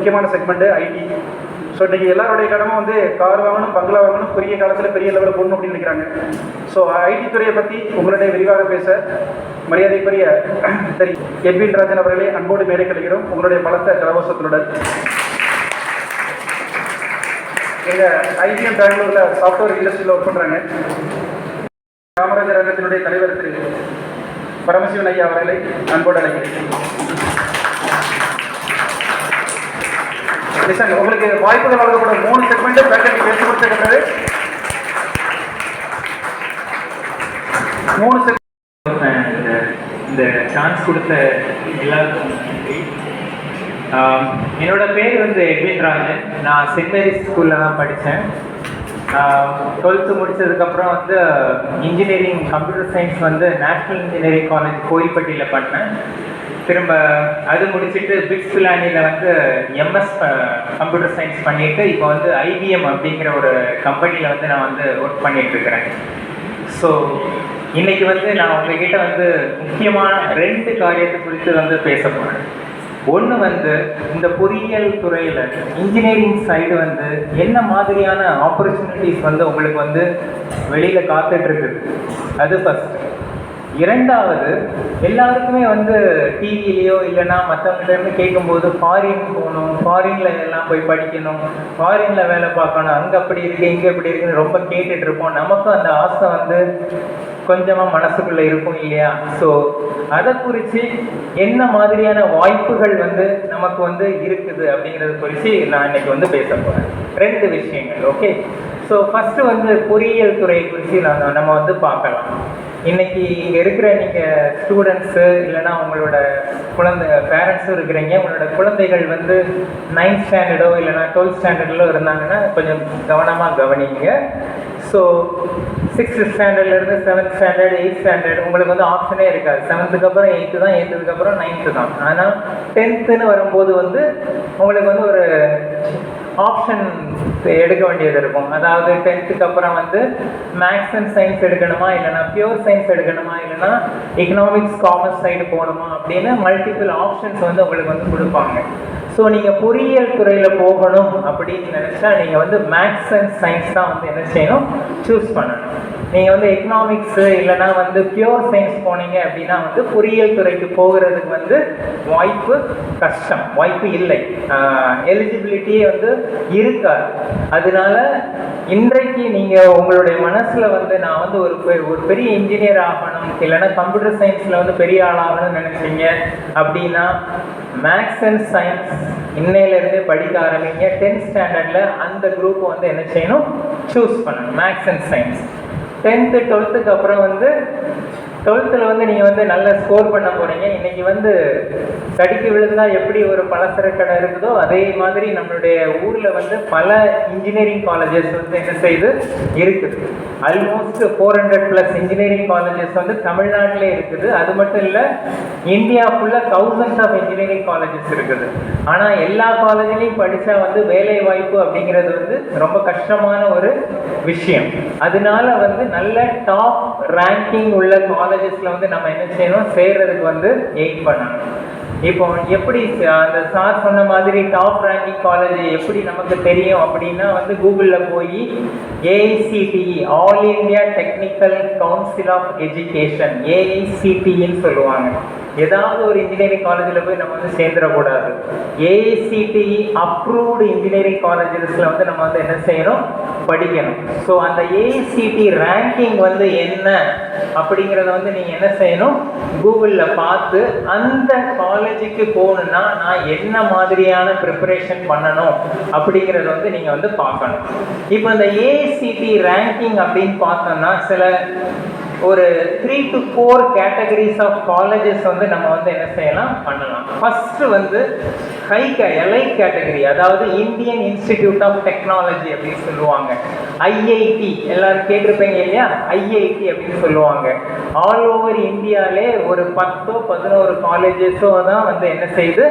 முக்கியமான segment ID. So இன்றைக்கி எல்லாருடைய கடமை வந்து கார் வாங்கணும், பங்களா வாங்கணும், பெரிய காலத்தில் பெரிய லெவலில் போடணும் அப்படின்னு நினைக்கிறாங்க. ஸோ ஐடி துறையை பற்றி உங்களுடைய விரிவாக பேச மரியாதைக்குரிய திரு எட்வின் ராஜன் அவர்களே அன்போடு மேடை கழிக்கிறோம் உங்களுடைய பலத்த கலவசத்துடன். எங்கள் ஐபிஎம் பெங்களூரில் சாஃப்ட்வேர் இண்டஸ்ட்ரியில் ஒர்க் பண்ணுறாங்க. காமராஜர் அரங்கத்தினுடைய தலைவர் திரு பரமசிவன் ஐயா அவர்களை அன்போடு அழைக்கிறேன். உங்களுக்கு வாய்ப்புகள் வழங்கப்படும் 3 செக்மெண்ட் பேக்கெட் பேசி கொடுத்திருக்கிறது. 3 செக்மெண்ட் இந்த சான்ஸ் கொடுத்த எல்லாருக்கும் நன்றி. என்னோட பேர் வந்து எட்வின் ராஜன். நான் சென்ட் மேரிஸ் ஸ்கூலில் தான் படித்தேன். 12th முடித்ததுக்கப்புறம் வந்து இன்ஜினியரிங் கம்ப்யூட்டர் சயின்ஸ் வந்து நேஷ்னல் இன்ஜினியரிங் காலேஜ் கோயில்பட்டியில் பண்ணேன். திரும்ப அது முடிச்சுட்டு பிட்ஸ் பிலானியில் வந்து எம்எஸ் கம்ப்யூட்டர் சயின்ஸ் பண்ணிவிட்டு இப்போ வந்து ஐபிஎம் அப்படிங்கிற ஒரு கம்பெனியில் வந்து நான் வந்து ஒர்க் பண்ணிகிட்ருக்கிறேன். ஸோ இன்றைக்கி வந்து நான் உங்ககிட்ட வந்து முக்கியமான 2 காரியத்தை குறித்து வந்து பேச போகிறேன். ஒன்று வந்து இந்த பொறியியல் துறையில் இன்ஜினியரிங் சைடு வந்து என்ன மாதிரியான ஆப்பர்ச்சுனிட்டிஸ் வந்து உங்களுக்கு வந்து வெளியில் காத்துட்ருக்குது, அது ஃபஸ்ட்டு. 2வது, எல்லாருக்குமே வந்து டிவிலேயோ இல்லைன்னா மற்றவங்கிட்டேருந்து கேட்கும்போது ஃபாரின் போகணும், ஃபாரினில் எல்லாம் போய் படிக்கணும், ஃபாரினில் வேலை பார்க்கணும், அங்கே அப்படி இருக்குது இங்கே இப்படி இருக்குன்னு ரொம்ப கேட்டுட்ருப்போம். நமக்கும் அந்த ஆசை வந்து கொஞ்சமாக மனசுக்குள்ளே இருக்கும் இல்லையா? ஸோ அதை குறித்து என்ன மாதிரியான வாய்ப்புகள் வந்து நமக்கு வந்து இருக்குது அப்படிங்கிறத குறித்து நான் இன்றைக்கி வந்து பேச போகிறேன். 2 விஷயங்கள். ஓகே. ஸோ ஃபஸ்ட்டு வந்து பொறியியல் துறையை குறித்து நம்ம வந்து பார்க்கலாம். இன்றைக்கி இங்கே இருக்கிற நீங்கள் ஸ்டூடெண்ட்ஸு இல்லைனா உங்களோட பேரண்ட்ஸும் இருக்கிறீங்க. உங்களோட குழந்தைகள் வந்து 9th ஸ்டாண்டர்டோ இல்லைனா 12th ஸ்டாண்டர்டிலோ இருந்தாங்கன்னா கொஞ்சம் கவனமாக கவனிங்க. So 6th ஸ்டாண்டர்ட்லேருந்து 7th standard 8th standard உங்களுக்கு வந்து ஆப்ஷனே இருக்காது. 7th அப்புறம் 8th தான், 8th அப்புறம் 9th தான். ஆனால் 10th வரும்போது வந்து உங்களுக்கு வந்து ஒரு ஆப்ஷன் எடுக்க வேண்டியது இருக்கும். அதாவது 10th அப்புறம் வந்து மேக்ஸ் அண்ட் சயின்ஸ் எடுக்கணுமா, இல்லைனா பியூர் சயின்ஸ் எடுக்கணுமா, இல்லைனா எக்கனாமிக்ஸ் காமர்ஸ் சைடு போகணுமா அப்படின்னு மல்டிபிள் ஆப்ஷன்ஸ் வந்து உங்களுக்கு வந்து கொடுப்பாங்க. ஸோ நீங்கள் பொறியியல் துறையில் போகணும் அப்படின்னு நினச்சா நீங்கள் வந்து மேக்ஸ் அண்ட் சயின்ஸ் தான் வந்து என்ன செய்யணும், சூஸ் பண்ணணும். நீங்கள் வந்து எக்கனாமிக்ஸு இல்லைனா வந்து பியூர் சயின்ஸ் போனீங்க அப்படின்னா வந்து பொறியியல் துறைக்கு போகிறதுக்கு வந்து வாய்ப்பு கஷ்டம், வாய்ப்பு இல்லை, எலிஜிபிலிட்டியே வந்து இருக்காது. அதனால இன்றைக்கு நீங்கள் உங்களுடைய மனசில் வந்து நான் வந்து ஒரு பெரிய இன்ஜினியர் ஆகணும் இல்லைனா கம்ப்யூட்டர் சயின்ஸில் வந்து பெரிய ஆளாகணும்னு நினைச்சீங்க அப்படின்னா மேக்ஸ் அண்ட் சயின்ஸ் இன்னையிலேருந்தே படிக்க ஆரம்பிங்க. 10th ஸ்டாண்டர்டில் அந்த குரூப் வந்து என்ன செய்யணும், சூஸ் பண்ணணும், maths and science. 10th 12th அப்புறம் வந்து 12th வந்து நீங்கள் வந்து நல்ல ஸ்கோர் பண்ண போகிறீங்க. இன்றைக்கி வந்து தடிக்கு விழுந்தால் எப்படி ஒரு பலசரக்கடை இருக்குதோ அதே மாதிரி நம்மளுடைய ஊரில் வந்து பல இன்ஜினியரிங் காலேஜஸ் வந்து என்ன செய்து இருக்குது. ஆல்மோஸ்ட் 400+ இன்ஜினியரிங் காலேஜஸ் வந்து தமிழ்நாட்டிலே இருக்குது. அது மட்டும் இல்லை, இந்தியா ஃபுல்லாக thousands ஆஃப் இன்ஜினியரிங் காலேஜஸ் இருக்குது. ஆனால் எல்லா காலேஜ்லேயும் படித்தா வந்து வேலை வாய்ப்பு அப்படிங்கிறது வந்து ரொம்ப கஷ்டமான ஒரு விஷயம். அதனால வந்து நல்ல டாப் ரேங்கிங் உள்ள காலேஜஸில் வந்து நம்ம என்ன செய்யணும், சேர்றதுக்கு வந்து எய்ம் பண்ணணும். இப்போ எப்படி அந்த சார் சொன்ன மாதிரி டாப் ரேங்கிங் காலேஜ் எப்படி நமக்கு தெரியும் அப்படின்னா வந்து கூகுளில் போய் AICTE All India Technical Council of Education ஏஐசிடிஇன்னு சொல்லுவாங்க. ஏதாவது ஒரு இன்ஜினியரிங் காலேஜில் போய் நம்ம வந்து சேர்ந்துடக்கூடாது. ஏஐசிடிஇ அப்ரூவ்டு இன்ஜினியரிங் காலேஜஸில் வந்து நம்ம வந்து என்ன செய்யணும், படிக்கணும். ஸோ அந்த ஏஐசிடி ரேங்கிங் வந்து என்ன அப்படிங்கிறத வந்து நீங்கள் என்ன செய்யணும், கூகுளில் பார்த்து அந்த காலேஜுக்கு போகணுன்னா நான் என்ன மாதிரியான ப்ரிப்பரேஷன் பண்ணணும் அப்படிங்கிறத வந்து நீங்கள் வந்து பார்க்கணும். இப்போ அந்த ஏஐசிடி ரேங்கிங் அப்படின்னு பார்த்தோம்னா சில ஒரு 3 to 4 கேட்டகரிஸ் ஆஃப் காலேஜஸ் வந்து நம்ம வந்து என்ன செய்யலாம், பண்ணலாம். ஃபஸ்ட்டு வந்து எலைட் கேட்டகரி, அதாவது இந்தியன் இன்ஸ்டிடியூட் ஆஃப் டெக்னாலஜி அப்படின்னு சொல்லுவாங்க. ஐஐடி எல்லாரும் கேட்டிருப்பீங்க இல்லையா, ஐஐடி அப்படின்னு சொல்லுவாங்க. ஆல் ஓவர் இந்தியாவிலே ஒரு 10-11 காலேஜஸோ தான் வந்து என்ன செய்து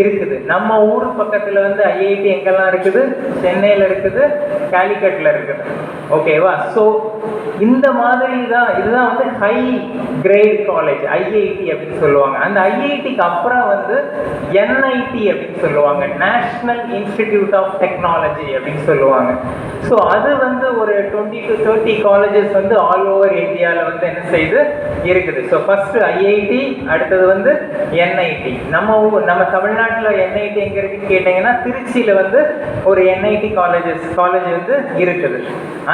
இருக்குது. நம்ம ஊர் பக்கத்தில் வந்து ஐஐடி எங்கெல்லாம் இருக்குது, சென்னையில் இருக்குது, காலிக்கட்டில் இருக்குது. ஓகேவா? ஸோ இந்த மாதிரி தான் இதுதான் வந்து ஹை கிரேட் காலேஜ் ஐஐடி அப்படின்னு சொல்லுவாங்க. அந்த ஐஐடிக்கு அப்புறம் வந்து என்ஐடி அப்படின்னு சொல்லுவாங்க, நேஷனல் இன்ஸ்டிடியூட் ஆஃப் டெக்னாலஜி அப்படின்னு சொல்லுவாங்க. ஸோ அது வந்து ஒரு 20 to 30 காலேஜஸ் வந்து ஆல் ஓவர் இந்தியாவில் வந்து என்ன செய்து இருக்குது. ஸோ ஃபர்ஸ்ட் ஐஐடி, அடுத்தது வந்து என்ஐடி. நம்ம தமிழ்நாட்டில் என்ஐடி எங்கே இருக்குன்னு கேட்டிங்கன்னா திருச்சியில் வந்து ஒரு என்ஐடி காலேஜ் வந்து இருக்குது.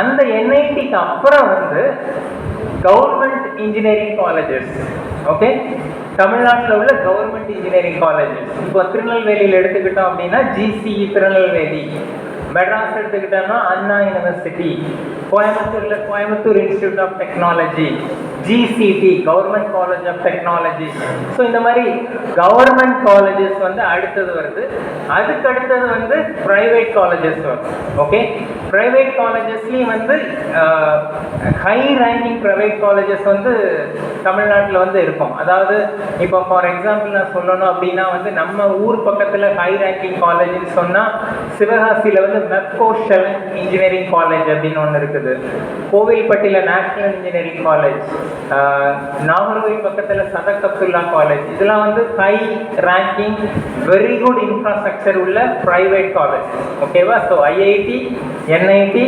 அந்த என்ஐடிக்கு அப்புறம் வந்து கவர்மெண்ட் இன்ஜினியரிங் காலேஜஸ். ஓகே, தமிழ்நாட்டில் உள்ள கவர்மெண்ட் இன்ஜினியரிங் காலேஜஸ். இப்போ திருநெல்வேலியில் எடுத்துக்கிட்டோம் அப்படின்னா ஜிசிஇ திருநெல்வேலி, மெட்ராஸ் எடுத்துக்கிட்டோம்னா அண்ணா யூனிவர்சிட்டி, கோயம்புத்தூர்ல Coimbatore institute of technology, GCT government college of technology. So இந்த மாதிரி கவர்மெண்ட் காலேஜஸ் வந்து அடுத்தது வருது. அதுக்கு அடுத்தது வந்து ப்ரைவேட் காலேஜஸ் வருது. ஓகே, ப்ரைவேட் காலேஜஸ்லேயும் வந்து ஹை ரேங்கிங் ப்ரைவேட் காலேஜஸ் வந்து தமிழ்நாட்டில் வந்து இருக்கும். அதாவது இப்போ ஃபார் எக்ஸாம்பிள் நான் சொல்லணும் அப்படின்னா வந்து நம்ம ஊர் பக்கத்தில் ஹை ரேங்கிங் காலேஜ்னு சொன்னால் சிவகாசியில் வந்து மெப்கோ ஷெவன் இன்ஜினியரிங் காலேஜ் அப்படின்னு ஒன்று இருக்குது. கோவில்பட்டியில் நேஷனல் இன்ஜினியரிங் காலேஜ், நாகர்கோவில் பக்கத்தில் சதக் அப்துல்லா காலேஜ். இதெல்லாம் வந்து high ranking very good infrastructure உள்ள ப்ரைவேட் காலேஜ். ஓகேவா? So IIT, NIT,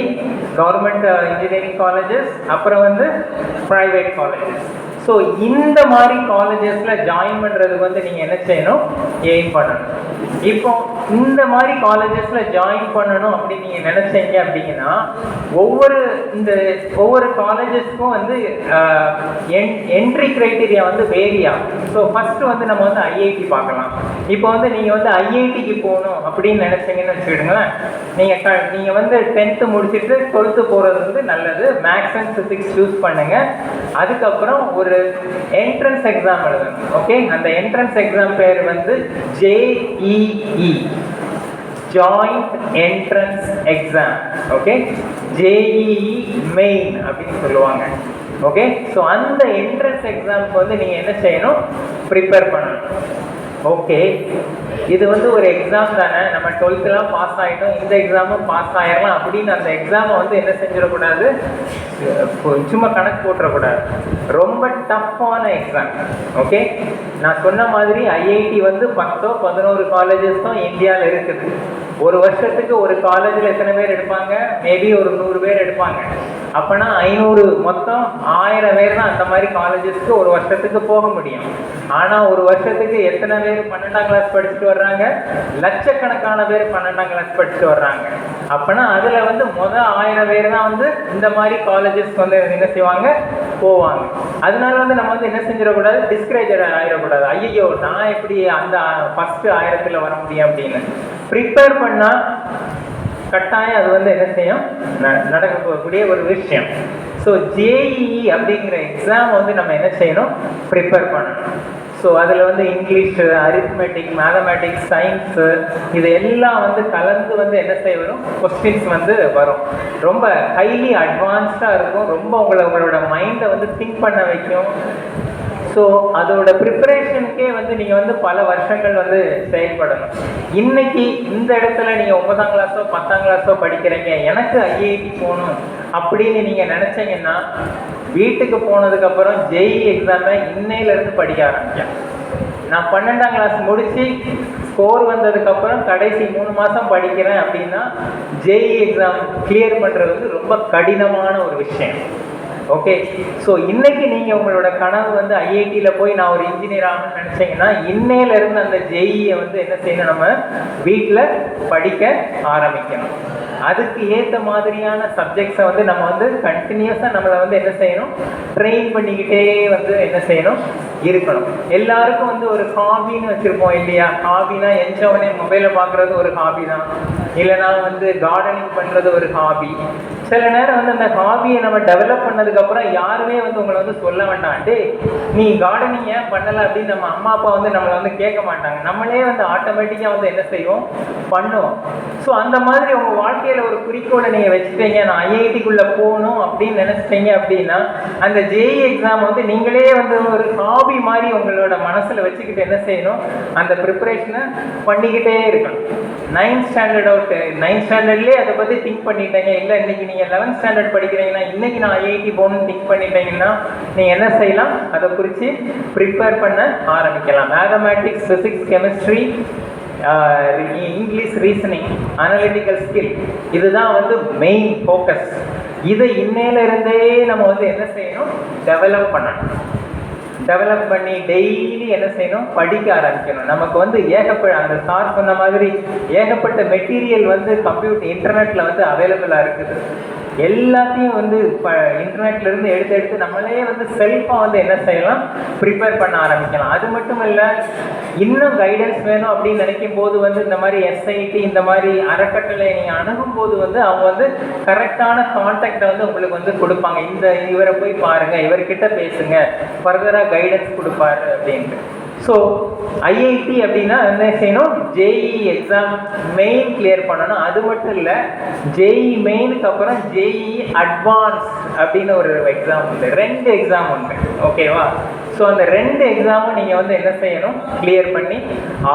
government engineering colleges, அப்புறம் வந்து ப்ரைவேட் காலேஜஸ். ஸோ இந்த மாதிரி காலேஜஸில் ஜாயின் பண்ணுறதுக்கு வந்து நீங்கள் என்ன செய்யணும், எய்ம் பண்ணணும். இப்போ இந்த மாதிரி காலேஜஸில் ஜாயின் பண்ணணும் அப்படின்னு நீங்கள் நினச்சிங்க அப்படின்னா ஒவ்வொரு காலேஜஸ்க்கும் வந்து என்ட்ரி க்ரைட்டீரியா வந்து வேரி ஆகும். ஸோ ஃபஸ்ட்டு வந்து நம்ம வந்து ஐஐடி பார்க்கலாம். இப்போ வந்து நீங்கள் வந்து ஐஐடிக்கு போகணும் அப்படின்னு நினச்சிங்கன்னு வச்சுக்கிடுங்களேன், நீங்கள் வந்து 10th முடிச்சுட்டு 12th போகிறது வந்து நல்லது. மேக்ஸ் அண்ட் ஃபிசிக்ஸ் சூஸ் பண்ணுங்கள். அதுக்கப்புறம் ஒரு என்ட்ரன்ஸ் எக்ஸாம் எழுதணும். ஓகே, அந்த என்ட்ரன்ஸ் எக்ஸாம் பேர் வந்து JEE, joint entrance exam. Okay, JEE main அப்படின்னு சொல்லுவாங்க. ஓகே, ஸோ அந்த என்ட்ரன்ஸ் எக்ஸாமுக்கு வந்து நீங்கள் என்ன செய்யணும், ப்ரிப்பேர் பண்ணணும். ஓகே, இது வந்து ஒரு எக்ஸாம் தானே, நம்ம 12th பாஸ் ஆகிட்டோம், இந்த எக்ஸாமும் பாஸ் ஆகிடலாம் அப்படின்னு அந்த எக்ஸாமை வந்து என்ன செஞ்சிடக்கூடாது, சும்மா கணக்கு போட்டுறக்கூடாது. ரொம்ப டஃப்பான எக்ஸாம். ஓகே, நான் சொன்ன மாதிரி ஐஐடி வந்து 10-11 காலேஜஸ் தான் இந்தியாவில் இருக்குது. ஒரு வருஷத்துக்கு ஒரு காலேஜில் எத்தனை பேர் எடுப்பாங்க, மேபி ஒரு 100 பேர் எடுப்பாங்க. அப்போனா 500, மொத்தம் 1000 பேர் தான் அந்த மாதிரி காலேஜஸ்க்கு ஒரு வருஷத்துக்கு போக முடியும். ஆனால் ஒரு வருஷத்துக்கு எத்தனை பேர் 12ஆம் கிளாஸ் படிச்சுட்டு வர்றாங்க, லட்சக்கணக்கான பேர் 12ஆம் கிளாஸ் படிச்சுட்டு வர்றாங்க. அப்போனா அதில் வந்து 1000 பேர் தான் வந்து இந்த மாதிரி காலேஜஸ்க்கு வந்து என்ன செய்வாங்க, போவாங்க. அதனால வந்து நம்ம வந்து என்ன செஞ்சிடக்கூடாது, டிஸ்கரேஜ் ஆகிடக்கூடாது. ஐயோ நான் எப்படி அந்த ஃபஸ்ட்டு 1000ல் வர முடியும் அப்படின்னு ப்ரிப்பேர் பண்ணால் கட்டாயம் அது வந்து என்ன செய்யும், நடக்கக்கூடிய ஒரு விஷயம். ஸோ JEE அப்படிங்கிற எக்ஸாம் வந்து நம்ம என்ன செய்யணும், ப்ரிப்பேர் பண்ணணும். ஸோ அதில் வந்து இங்கிலீஷ், அரித்மெட்டிக், மேத்தமேட்டிக்ஸ், சயின்ஸு இது எல்லாம் வந்து கலந்து வந்து என்ன செய்ய வரும், கொஸ்டின்ஸ் வந்து வரும். ரொம்ப ஹைலி அட்வான்ஸ்டாக இருக்கும். ரொம்ப உங்களோட மைண்டை வந்து திங்க் பண்ண வைக்கும். ஸோ அதோட ப்ரிப்பரேஷனுக்கே வந்து நீங்கள் வந்து பல வருஷங்கள் வந்து செயல்படணும். இன்னைக்கு இந்த இடத்துல நீங்கள் 9ஆம் கிளாஸோ 10ஆம் கிளாஸோ படிக்கிறீங்க, எனக்கு ஐஐடி போகணும் அப்படின்னு நீங்கள் நினச்சிங்கன்னா வீட்டுக்கு போனதுக்கப்புறம் JEE எக்ஸாமை இன்னையிலேருந்து படிக்க ஆரம்பிக்கலாம். நான் 12ஆம் கிளாஸ் முடித்து ஸ்கோர் வந்ததுக்கப்புறம் கடைசி 3 மாதம் படிக்கிறேன் அப்படின்னா JEE எக்ஸாம் கிளியர் பண்ணுறது வந்து ரொம்ப கடினமான ஒரு விஷயம். ஓகே, ஸோ இன்னைக்கு நீங்கள் உங்களோட கனவு வந்து ஐஐடியில் போய் நான் ஒரு இன்ஜினியர் ஆகணும்னு நினச்சிங்கன்னா இன்னையிலேருந்து அந்த JEE வந்து என்ன செய்யணும், நம்ம வீட்டில் படிக்க ஆரம்பிக்கணும். அதுக்கு ஏற்ற மாதிரியான சப்ஜெக்ட்ஸை வந்து நம்ம வந்து கண்டினியூஸாக நம்மளை வந்து என்ன செய்யணும், ட்ரெயின் பண்ணிக்கிட்டே வந்து என்ன செய்யணும், இருக்கணும். எல்லாருக்கும் வந்து ஒரு ஹாபின்னு வச்சுருப்போம் இல்லையா? ஹாபினா எஞ்சவனே மொபைலில் பார்க்குறது ஒரு ஹாபி தான், இல்லைனா வந்து கார்டனிங் பண்ணுறது ஒரு ஹாபி. சில நேரம் வந்து அந்த ஹாபியை நம்ம டெவலப் பண்ணதுக்கப்புறம் யாருமே வந்து உங்களை வந்து சொல்ல வேண்டாம், டே நீ கார்டனிங் ஏன் பண்ணலை அப்படின்னு நம்ம அம்மா அப்பா வந்து நம்மளை வந்து கேட்க மாட்டாங்க. நம்மளே வந்து ஆட்டோமேட்டிக்காக வந்து என்ன செய்வோம், பண்ணுவோம். ஸோ அந்த மாதிரி உங்கள் வாழ்க்கையில் ஒரு குறிக்கோளை நீங்கள் வச்சுட்டீங்க, நான் ஐஐடிக்குள்ளே போகணும் அப்படின்னு நினச்சிட்டீங்க அப்படின்னா அந்த JEE எக்ஸாம் வந்து நீங்களே வந்து ஒரு ஹாபி மாதிரி உங்களோட மனசில் வச்சுக்கிட்டு என்ன செய்யணும், அந்த ப்ரிப்பரேஷனை பண்ணிக்கிட்டே இருக்கணும். 9th ஸ்டாண்டர்ட்லேயே அதை பற்றி திங்க் பண்ணிட்டீங்க, இல்லை இன்னைக்கு நீங்கள் 11th ஸ்டாண்டர்ட் படிக்கிறீங்கன்னா இன்றைக்கி நான் ஐஐடி போகணும்னு திங்க் பண்ணிட்டீங்கன்னா நீங்கள் என்ன செய்யலாம், அதை குறித்து ப்ரிப்பேர் பண்ண ஆரம்பிக்கலாம். Mathematics, physics, chemistry, English, reasoning, analytical skill, இதுதான் வந்து மெயின் ஃபோக்கஸ். இதை இன்னையிலிருந்தே நம்ம வந்து என்ன செய்யணும், டெவலப் பண்ணணும். டெவலப் பண்ணி டெய்லி என்ன செய்யணும், படிக்க ஆரம்பிக்கணும். நமக்கு வந்து ஏகப்பட்ட, அந்த சார் சொன்ன மாதிரி ஏகப்பட்ட மெட்டீரியல் வந்து இன்டர்நெட்டில் வந்து அவைலபிளாக இருக்குது. எல்லாத்தையும் வந்து இப்போ இன்டர்நெட்லேருந்து எடுத்து நம்மளே வந்து செல்ஃபாக வந்து என்ன செய்யலாம், ப்ரிப்பேர் பண்ண ஆரம்பிக்கலாம். அது மட்டும் இல்லை, இன்னும் கைடன்ஸ் வேணும் அப்படின்னு நினைக்கும் போது வந்து இந்த மாதிரி எஸ்ஐடி, இந்த மாதிரி அறக்கட்டளை நீங்கள் அணுகும் போது வந்து அவங்க வந்து கரெக்டான கான்டாக்டை வந்து உங்களுக்கு வந்து கொடுப்பாங்க. இவரை போய் பாருங்கள், இவர்கிட்ட பேசுங்க, ஃபர்தராக கைடன்ஸ் கொடுப்பாரு அப்படின்ட்டு. ஸோ ஐஐடி அப்படின்னா என்ன செய்யணும், ஜேஇ எக்ஸாம் மெயின் கிளியர் பண்ணணும். அது மட்டும் இல்லை, ஜேஇ மெயினுக்கு அப்புறம் ஜேஇ அட்வான்ஸ் அப்படின்னு ஒரு எக்ஸாம் உண்டு, 2 எக்ஸாம் உண்டு. ஓகேவா? ஸோ அந்த 2 எக்ஸாமும் நீங்கள் வந்து என்ன செய்யணும், கிளியர் பண்ணி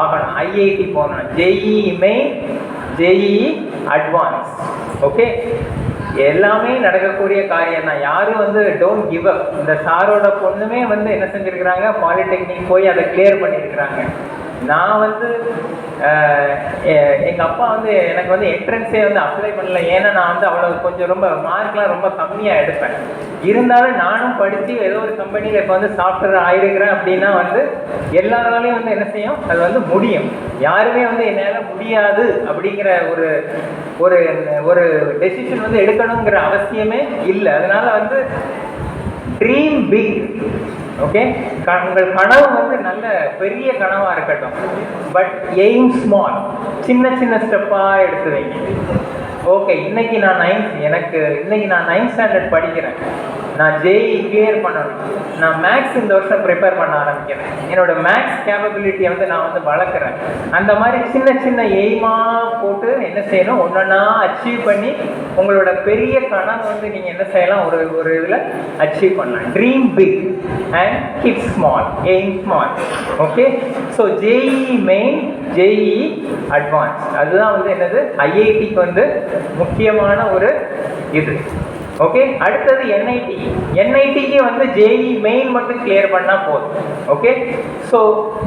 ஆகணும். ஐஐடி போகணும், JEE main, JEE advance. Okay, எல்லாமே நடக்கக்கூடிய காரியம் தான். யாரும் வந்து டோன்ட் கிவ் அப். இந்த சாரோட பொண்ணுமே வந்து என்ன செஞ்சுருக்கிறாங்க, பாலிடெக்னிக் போய் அதை கிளியர் பண்ணியிருக்கிறாங்க. நான் வந்து எங்கள் அப்பா வந்து எனக்கு வந்து என்ட்ரன்ஸே வந்து அப்ளை பண்ணல. ஏன்னா நான் வந்து அவ்வளோ கொஞ்சம் ரொம்ப மார்க்லாம் ரொம்ப கம்மியாக எடுப்பேன். இருந்தாலும் நானும் படித்து ஏதோ ஒரு கம்பெனியில் இப்போ வந்து சாஃப்ட்வேர் ஆகிருக்கிறேன் அப்படின்னா வந்து எல்லாராலையும் வந்து என்ன செய்யும், அது வந்து முடியும். யாருமே வந்து என்னால் முடியாது அப்படிங்கிற ஒரு ஒரு ஒரு டெசிஷன் வந்து எடுக்கணுங்கிற அவசியமே இல்லை. அதனால வந்து ட்ரீம் பிக். ஓகே, உங்கள் கனவு வந்து நல்ல பெரிய கனவாக இருக்கட்டும், பட் எய்ம் ஸ்மால். சின்ன சின்ன ஸ்டெப்பாக எடுத்து வைங்க. ஓகே, இன்னைக்கு நான் 9th ஸ்டாண்டர்ட் படிக்கிறேன், நான் ஜேஇ கிளியர் பண்ணணும், நான் மேக்ஸ் இந்த வருஷம் ப்ரிப்பேர் பண்ண ஆரம்பிக்கிறேன், என்னோட மேக்ஸ் கேப்பபிலிட்டியை வந்து நான் வந்து வளர்க்குறேன். அந்த மாதிரி சின்ன சின்ன எய்மாக போட்டு என்ன செய்யணும், ஒன்றா அச்சீவ் பண்ணி உங்களோட பெரிய கனவு வந்து நீங்கள் என்ன செய்யலாம், ஒரு இதில் அச்சீவ் பண்ணலாம். Dream big and keep small, aim small. Okay, so JEE main, JEE advance, அதுதான் வந்து என்னது ஐஐடிக்கு வந்து முக்கியமான ஒரு இது. ஓகே, அடுத்தது என்ஐடி. என்ஐடிக்கு வந்து ஜேஇ மெயின் மட்டும் கிளியர் பண்ணால் போதும். ஓகே, ஸோ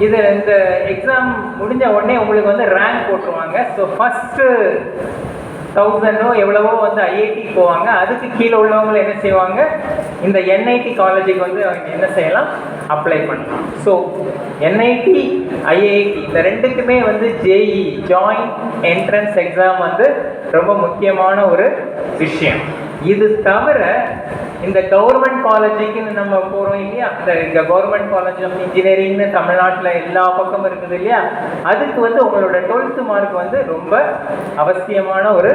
இது இந்த எக்ஸாம் முடிஞ்ச உடனே உங்களுக்கு வந்து ரேங்க் போட்டுருவாங்க. ஸோ ஃபஸ்ட்டு 1000 எவ்வளவோ வந்து ஐஐடி போவாங்க. அதுக்கு கீழே உள்ளவங்களை என்ன செய்வாங்க, இந்த என்ஐடி காலேஜுக்கு வந்து அவங்க என்ன செய்யலாம், அப்ளை பண்ணலாம். ஸோ என்ஐடி, ஐஐடி இந்த ரெண்டுக்குமே வந்து ஜேஇ ஜாயிண்ட் என்ட்ரன்ஸ் எக்ஸாம் வந்து ரொம்ப முக்கியமான ஒரு விஷயம். இது தவிர இந்த கவர்மெண்ட் காலேஜுக்குன்னு நம்ம போகிறோம் இல்லையா, இந்த கவர்மெண்ட் காலேஜ் ஆஃப் இன்ஜினியரிங்னு தமிழ்நாட்டில் எல்லா பக்கமும் இருக்குது இல்லையா, அதுக்கு வந்து உங்களோட 12th மார்க் வந்து ரொம்ப அவசியமான ஒரு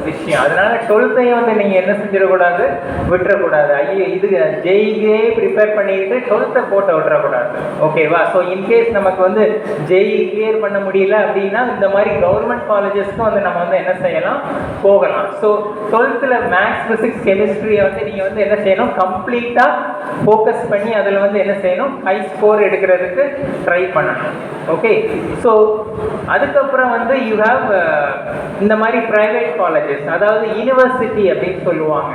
விஷயம். அதனால 12th வந்து நீங்கள் என்ன செஞ்சிடக்கூடாது, விட்டுறக்கூடாது. இது ஜேஇக்கே ப்ரிப்பேர் பண்ணிட்டு 12th போட்டு விட்டுறக்கூடாது. ஓகேவா? ஸோ இன்கேஸ் நமக்கு வந்து ஜேஇ கிளியர் பண்ண முடியல அப்படின்னா இந்த மாதிரி கவர்மெண்ட் காலேஜஸ்க்கும் வந்து நம்ம வந்து என்ன செய்யலாம், போகலாம். ஸோ 12th மேக்ஸ், ஃபிசிக்ஸ், கெமிஸ்ட்ரியை வந்து நீங்கள் வந்து என்ன செய்யணும், கம்ப்ளீட்டாக ஃபோக்கஸ் பண்ணி அதில் வந்து என்ன செய்யணும், ஹை ஸ்கோர் எடுக்கிறதுக்கு ட்ரை பண்ணணும். ஓகே, ஸோ அதுக்கப்புறம் வந்து யூ ஹாவ் இந்த மாதிரி ப்ரைவேட் காலேஜஸ், அதாவது யூனிவர்சிட்டி அப்படின்னு சொல்லுவாங்க.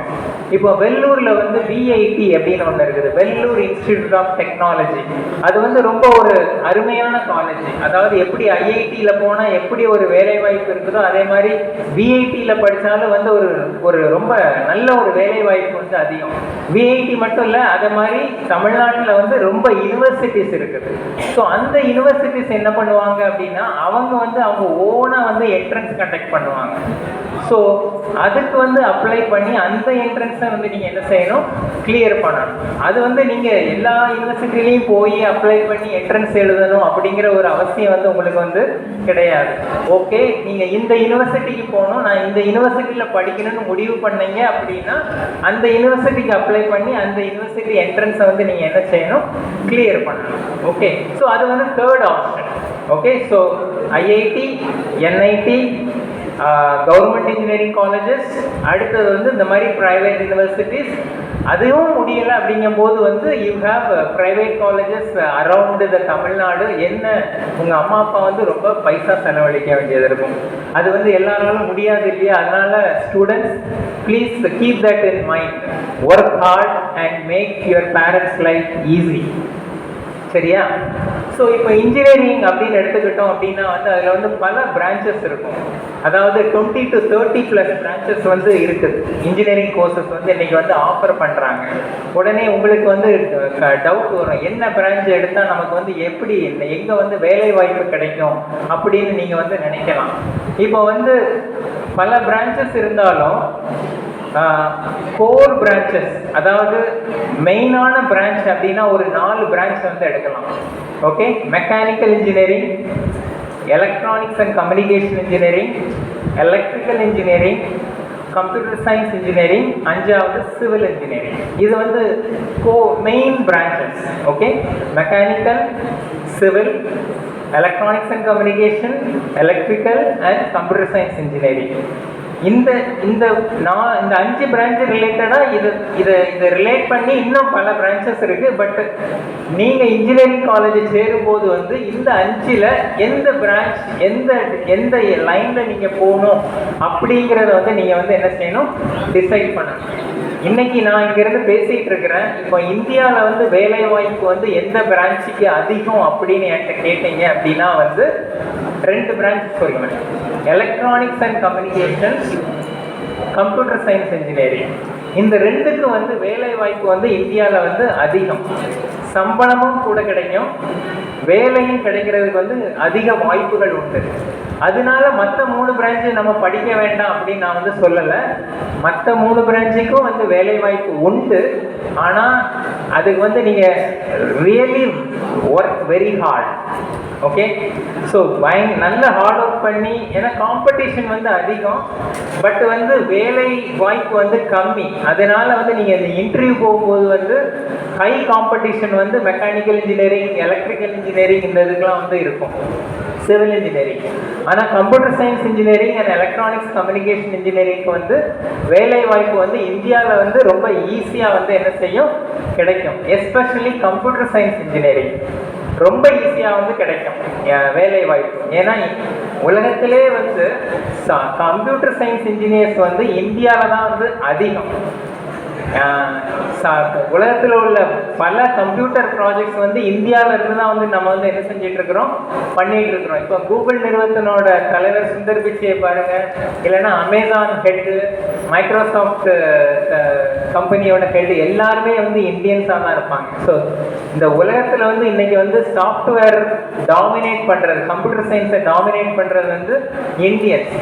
இப்போ வெள்ளூரில் வந்து விஐடி அப்படின்னு ஒன்று இருக்குது, வெள்ளூர் இன்ஸ்டிடியூட் ஆஃப் டெக்னாலஜி. அது வந்து ரொம்ப ஒரு அருமையான காலேஜ். அதாவது எப்படி ஐஐடியில் போனால் எப்படி ஒரு வேலை வாய்ப்பு இருக்குதோ அதே மாதிரி விஐடியில் படித்தாலும் வந்து ஒரு ரொம்ப நல்ல ஒரு வேலை வாய்ப்பு வந்து அதிகம். விஐடி மட்டும் இல்லை, அதே மாதிரி தமிழ்நாட்டில் வந்து ரொம்ப யூனிவர்சிட்டிஸ் இருக்குது. ஸோ அந்த யூனிவர்சிட்டிஸ் என்ன பண்ணுவாங்க அப்படின்னா அவங்க ஓனாக வந்து என்ட்ரன்ஸ் கண்டக்ட் பண்ணுவாங்க. ஸோ அதுக்கு வந்து அப்ளை பண்ணி அந்த என்ட்ரன்ஸை வந்து நீங்கள் என்ன செய்யணும், கிளியர் பண்ணணும். அது வந்து நீங்கள் எல்லா யூனிவர்சிட்டிலையும் போய் அப்ளை பண்ணி என்ட்ரன்ஸ் எழுதணும் அப்படிங்கிற ஒரு அவசியம் வந்து உங்களுக்கு வந்து கிடையாது. ஓகே, நீங்கள் இந்த யூனிவர்சிட்டிக்கு போகணும், நான் இந்த யூனிவர்சிட்டியில் படிக்கணும்னு முடிவு பண்ணீங்க அப்படின்னா அந்த யூனிவர்சிட்டிக்கு அப்ளை பண்ணி அந்த யூனிவர்சிட்டி என்ட்ரன்ஸை வந்து நீங்கள் என்ன செய்யணும், கிளியர் பண்ணணும். ஓகே, ஸோ அது வந்து third option. Okay, so IIT, NIT, government engineering colleges, அடுத்தது வந்து இந்த மாதிரி ப்ரைவேட் யூனிவர்சிட்டிஸ். அதுவும் முடியலை அப்படிங்கும்போது வந்து you have private colleges around the Tamil Nadu. என்ன உங்கள் அம்மா அப்பா வந்து ரொம்ப பைசா செலவழிக்க வேண்டியது இருக்கும், அது வந்து எல்லாராலும் முடியாது இல்லையா. அதனால students please keep that in mind. Work hard and make your parents' life easy. சரியா? ஸோ இப்போ இன்ஜினியரிங் அப்படின்னு எடுத்துக்கிட்டோம் அப்படின்னா வந்து அதில் வந்து பல பிரான்ச்சஸ் இருக்கும். அதாவது 20 to 30+ பிரான்ச்சஸ் வந்து இருக்குது. இன்ஜினியரிங் கோர்சஸ் வந்து இன்னைக்கு வந்து ஆஃபர் பண்ணுறாங்க. உடனே உங்களுக்கு வந்து டவுட் வரும், என்ன பிரான்ச் எடுத்தால் நமக்கு வந்து எப்படி எங்கே வந்து வேலை வாய்ப்பு கிடைக்கும் அப்படின்னு நீங்கள் வந்து நினைக்கலாம். இப்போ வந்து பல பிரான்ச்சஸ் இருந்தாலும் கோர் பிரான்ச்சஸ், அதாவது மெயினான பிரான்ச் அப்படின்னா ஒரு 4 பிரான்ச் வந்து எடுக்கலாம். Okay, mechanical engineering, electronics and communication engineering, electrical engineering, computer science engineering, 5வது சிவில் இன்ஜினியரிங். இது வந்து main branches. Okay, mechanical, civil, electronics and communication, electrical and computer science engineering. இந்த 5 பிரான்ச் ரிலேட்டடாக இதை ரிலேட் பண்ணி இன்னும் பல பிரான்ச்சஸ் இருக்குது. பட் நீங்கள் இன்ஜினியரிங் காலேஜ் சேரும்போது வந்து இந்த 5ல் எந்த பிரான்ச் எந்த லைனில் நீங்கள் போகணும் அப்படிங்கிறத வந்து நீங்கள் வந்து என்ன செய்யணும், டிசைட் பண்ணணும். இன்னைக்கு நான் இங்கிருந்து பேசிகிட்டு இருக்கிறேன். இப்போ இந்தியாவில் வந்து வேலை வாய்ப்பு வந்து எந்த பிரான்ச்சுக்கு அதிகம் அப்படின்னு என்கிட்ட கேட்டீங்க அப்படின்னா வந்து 2 பிரான்ச் சொல்லுவேன். Electronics and communication, computer science engineering. இந்த 2க்கு வந்து வேலை வாய்ப்பு வந்து இந்தியாவில் வந்து அதிகம். சம்பளமும் கூட கிடைக்கும், வேலையும் கிடைக்கிறதுக்கு வந்து அதிக வாய்ப்புகள் உண்டு. அதனால மற்ற 3 பிரான்ச்சு நம்ம படிக்க வேண்டாம் அப்படின்னு நான் வந்து சொல்லலை. மற்ற 3 பிரான்ச்சுக்கும் வந்து வேலை வாய்ப்பு உண்டு. ஆனால் அதுக்கு வந்து நீங்கள் really work very hard. Okay, so நல்ல ஹார்ட் ஒர்க் பண்ணி, ஏன்னா காம்படிஷன் வந்து அதிகம், பட் வந்து வேலை வாய்ப்பு வந்து கம்மி. அதனால வந்து நீங்கள் இந்த இன்டர்வியூ போகும்போது வந்து ஹை காம்படிஷன் வந்து மெக்கானிக்கல் இன்ஜினியரிங், எலக்ட்ரிக்கல் இன்ஜினியரிங் இந்த இதுக்கெலாம் வந்து இருக்கும், சிவில் இன்ஜினியரிங். ஆனால் computer science engineering and electronics communication இன்ஜினியரிங்க்கு வந்து வேலை வாய்ப்பு வந்து இந்தியாவில் வந்து ரொம்ப ஈஸியாக வந்து என்ன செய்யும், கிடைக்கும். எஸ்பெஷலி கம்ப்யூட்டர் சயின்ஸ் இன்ஜினியரிங் ரொம்ப ஈஸியாக வந்து கிடைக்கும் வேலை வாய்ப்பு. ஏன்னா உலகத்திலே வந்து கம்ப்யூட்டர் சயின்ஸ் இன்ஜினியர்ஸ் வந்து இந்தியாவில் தான் வந்து அதிகம். உலகத்தில் உள்ள பல கம்ப்யூட்டர் ப்ராஜெக்ட்ஸ் வந்து இந்தியாவில் இருந்து தான் வந்து நம்ம வந்து என்ன செஞ்சிட்டு இருக்கிறோம், பண்ணிட்டு இருக்கிறோம். இப்போ கூகுள் நிறுவனத்தினோட தலைவர் சுந்தர் பிச்சையை பாருங்க, இல்லைன்னா அமேசான் ஹெட்டு, மைக்ரோசாஃப்ட் கம்பெனியோட ஹெட் எல்லாருமே வந்து இந்தியன்ஸாக தான் இருப்பாங்க. ஸோ இந்த உலகத்தில் வந்து இன்னைக்கு வந்து சாஃப்ட்வேர் டாமினேட் பண்ணுறது, கம்ப்யூட்டர் சயின்ஸை டாமினேட் பண்ணுறது வந்து இந்தியன்ஸ்.